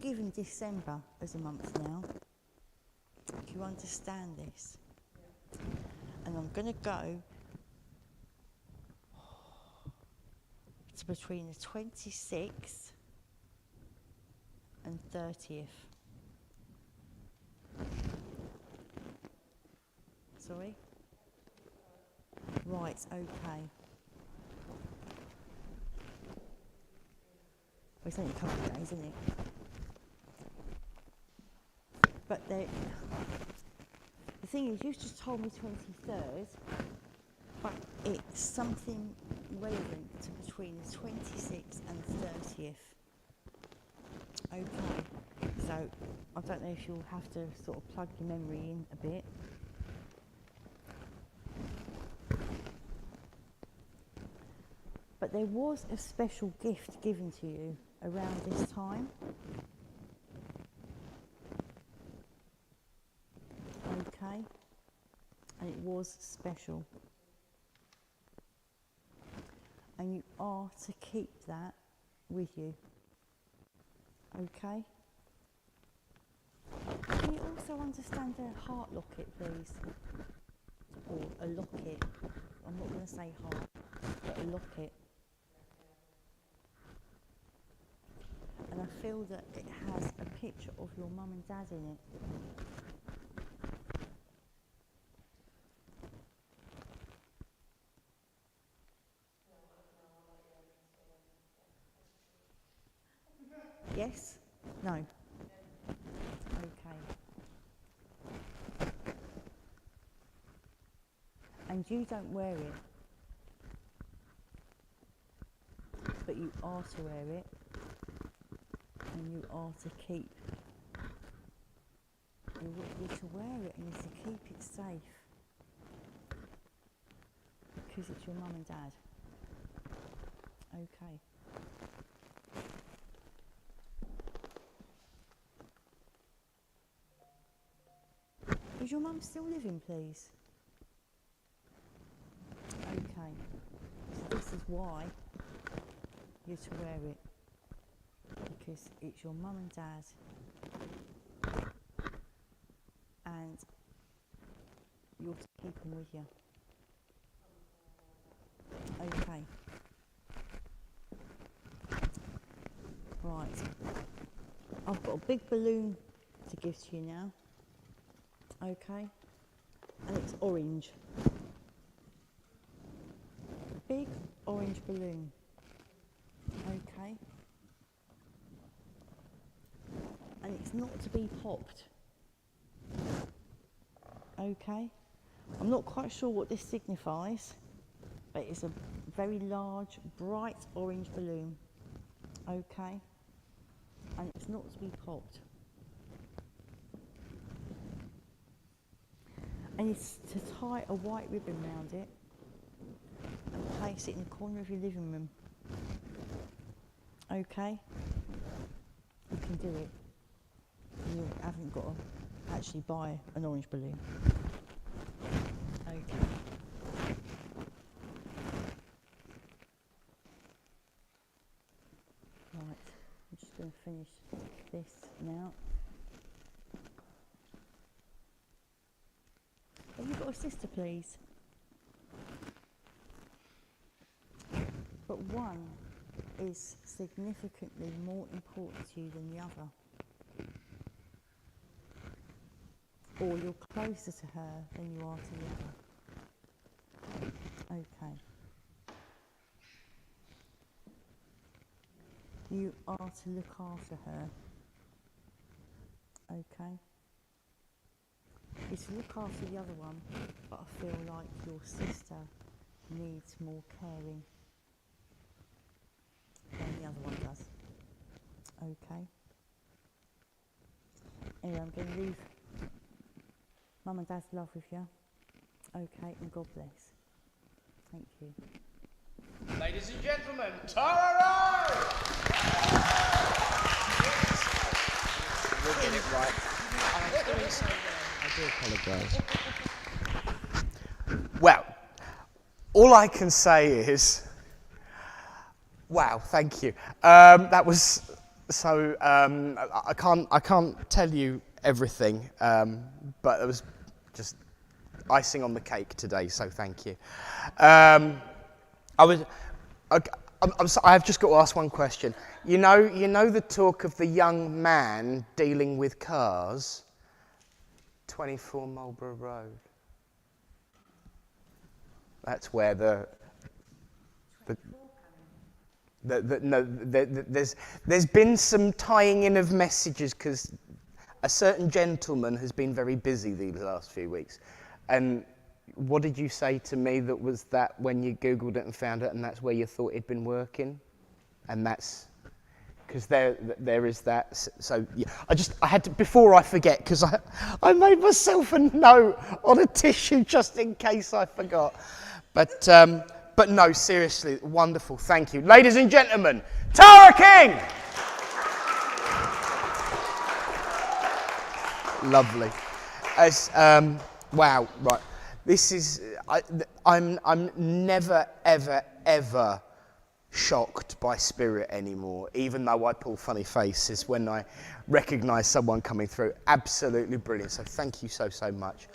given December as a month now. Do you understand this? And I'm going to go to between the 26th and 30th. Sorry? Right, okay. Well, it's only a couple of days, isn't it? But the thing is, you've just told me 23rd, but it's something relevant to between the 26th and 30th. Okay, so I don't know if you'll have to sort of plug your memory in a bit. But there was a special gift given to you around this time. Okay, and it was special. And you are to keep that with you. Okay? Can you also understand a heart locket, please? Or a locket. I'm not going to say heart, but a locket. And I feel that it has a picture of your mum and dad in it. Yes? No? Okay. And you don't wear it, but you are to wear it, and you are to keep. You're to wear it and you're to keep it safe, because it's your mum and dad. Okay. Is your mum still living, please? Okay. So this is why you're to wear it. Because it's your mum and dad. And you're to keep them with you. Okay. Right. I've got a big balloon to give to you now. Okay, and it's orange. A big orange balloon. Okay. And it's not to be popped. Okay. I'm not quite sure what this signifies, but it's a very large, bright orange balloon. Okay. And it's not to be popped. And it's to tie a white ribbon around it and place it in the corner of your living room. Okay? You can do it. You haven't got to actually buy an orange balloon. Okay. Right, I'm just going to finish this now. Have you got a sister, please? But one is significantly more important to you than the other. Or you're closer to her than you are to the other. Okay. You are to look after her. Okay. You're to look after the other one, but I feel like your sister needs more caring than the other one does. Okay. Anyway, I'm going to leave Mum and Dad's love with you. Okay, and God bless. Thank you. Ladies and gentlemen, Tara! We'll get it right. I'm doing so well. I do apologise. Well, all I can say is, wow, thank you. That was So I can't tell you everything, but it was just icing on the cake today. So thank you. I've just got to ask one question. You know the talk of the young man dealing with cars. 24 Marlborough Road. That's where there's been some tying in of messages because a certain gentleman has been very busy these last few weeks. And what did you say to me that was that when you Googled it and found it and that's where you thought it'd been working? And that's because there is that. So yeah, I had to, before I forget, because I made myself a note on a tissue just in case I forgot. But no, seriously, wonderful. Thank you. Ladies and gentlemen, Tara King! Lovely. Wow, right. This is, I'm never, ever, ever shocked by spirit anymore, even though I pull funny faces when I recognise someone coming through. Absolutely brilliant. So thank you so much.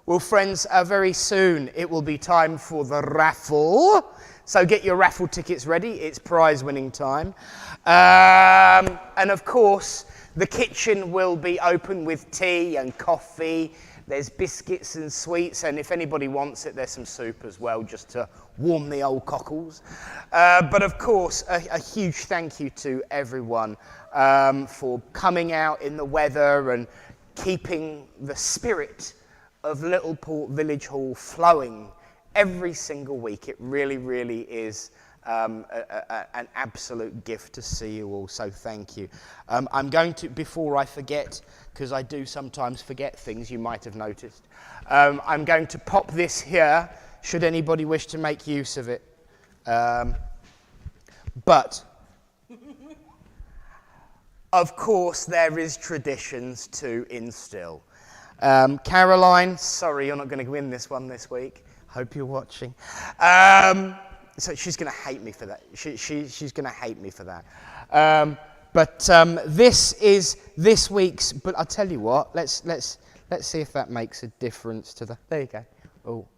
Well, friends, very soon it will be time for the raffle. So get your raffle tickets ready. It's prize-winning time. And of course, the kitchen will be open with tea and coffee. There's biscuits and sweets, and if anybody wants it, there's some soup as well, just to warm the old cockles. But of course, a huge thank you to everyone for coming out in the weather and keeping the spirit of Littleport Village Hall flowing every single week. It really, really is an absolute gift to see you all, so thank you. I'm going to, before I forget, because I do sometimes forget things, you might have noticed, I'm going to pop this here, should anybody wish to make use of it. But, of course, there is traditions to instill. Caroline, sorry you're not going to win this one this week. Hope you're watching. So she's going to hate me for that. She's going to hate me for that. But this is this week's. But I'll tell you what. Let's see if that makes a difference to the. There you go. Oh,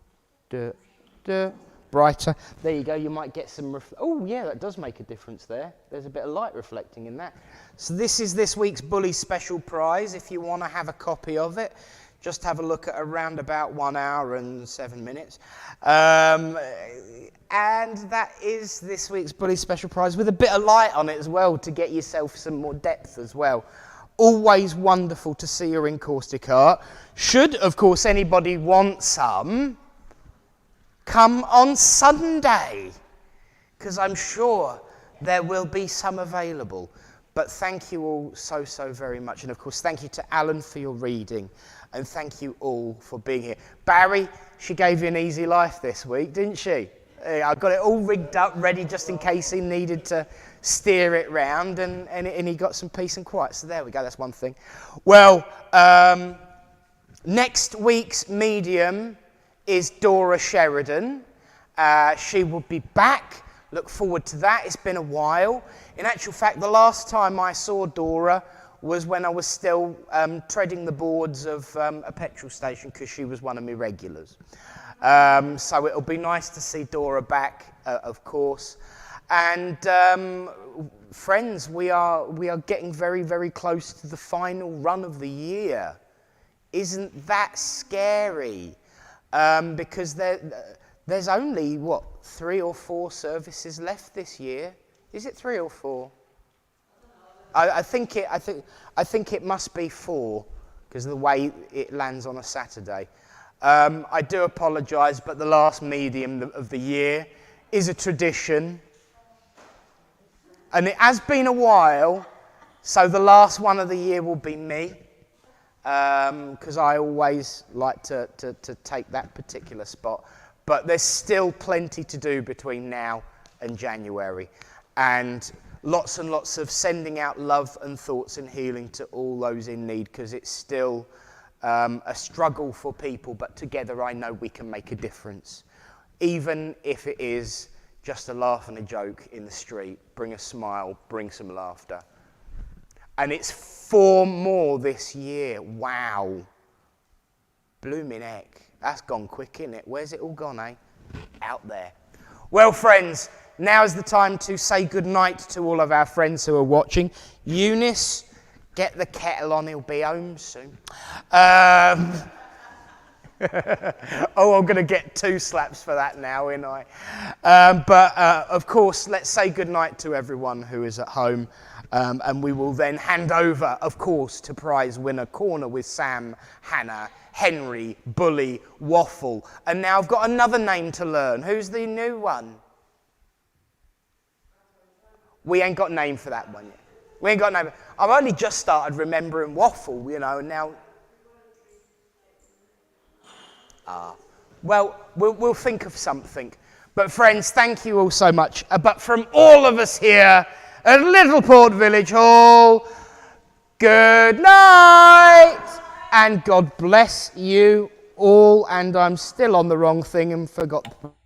brighter. There you go. You might get some. Oh yeah, that does make a difference there. There's a bit of light reflecting in that. So this is this week's Bully Special Prize. If you want to have a copy of it, just have a look at around about 1 hour and 7 minutes. And that is this week's Bully Special Prize with a bit of light on it as well to get yourself some more depth as well. Always wonderful to see your encaustic art. Should, of course, anybody want some, come on Sunday, because I'm sure there will be some available. But thank you all so very much. And of course, thank you to Alan for your reading. And thank you all for being here. Barry, she gave you an easy life this week, didn't she? I got it all rigged up, ready just in case he needed to steer it round. And he got some peace and quiet. So there we go, that's one thing. Well, next week's medium is Dora Sheridan. She will be back. Look forward to that. It's been a while. In actual fact, the last time I saw Dora was when I was still treading the boards of a petrol station because she was one of my regulars. So it'll be nice to see Dora back, of course. And friends, we are getting very close to the final run of the year. Isn't that scary? Because there's only, 3 or 4 services left this year. Is it 3 or 4? I think it must be 4 because of the way it lands on a Saturday. I do apologise, but the last medium of the year is a tradition, and it has been a while. So the last one of the year will be me, because I always like to take that particular spot. But there's still plenty to do between now and January, and lots and lots of sending out love and thoughts and healing to all those in need, because it's still a struggle for people, but together I know we can make a difference. Even if it is just a laugh and a joke in the street, bring a smile, bring some laughter. And it's 4 more this year. Wow. Blooming heck. That's gone quick, isn't it? Where's it all gone, eh? Out there. Well, friends, now's the time to say goodnight to all of our friends who are watching. Eunice, get the kettle on, he'll be home soon. Oh, I'm going to get 2 slaps for that now, ain't I? But of course, let's say goodnight to everyone who is at home. And we will then hand over, of course, to prize winner corner with Sam, Hannah, Henry, Bully, Waffle. And now I've got another name to learn. Who's the new one? We ain't got a name for that one yet. We ain't got a name. I've only just started remembering Waffle, you know, and now... Well, we'll think of something. But friends, thank you all so much. But from all of us here at Littleport Village Hall, good night and God bless you all. And I'm still on the wrong thing and forgot.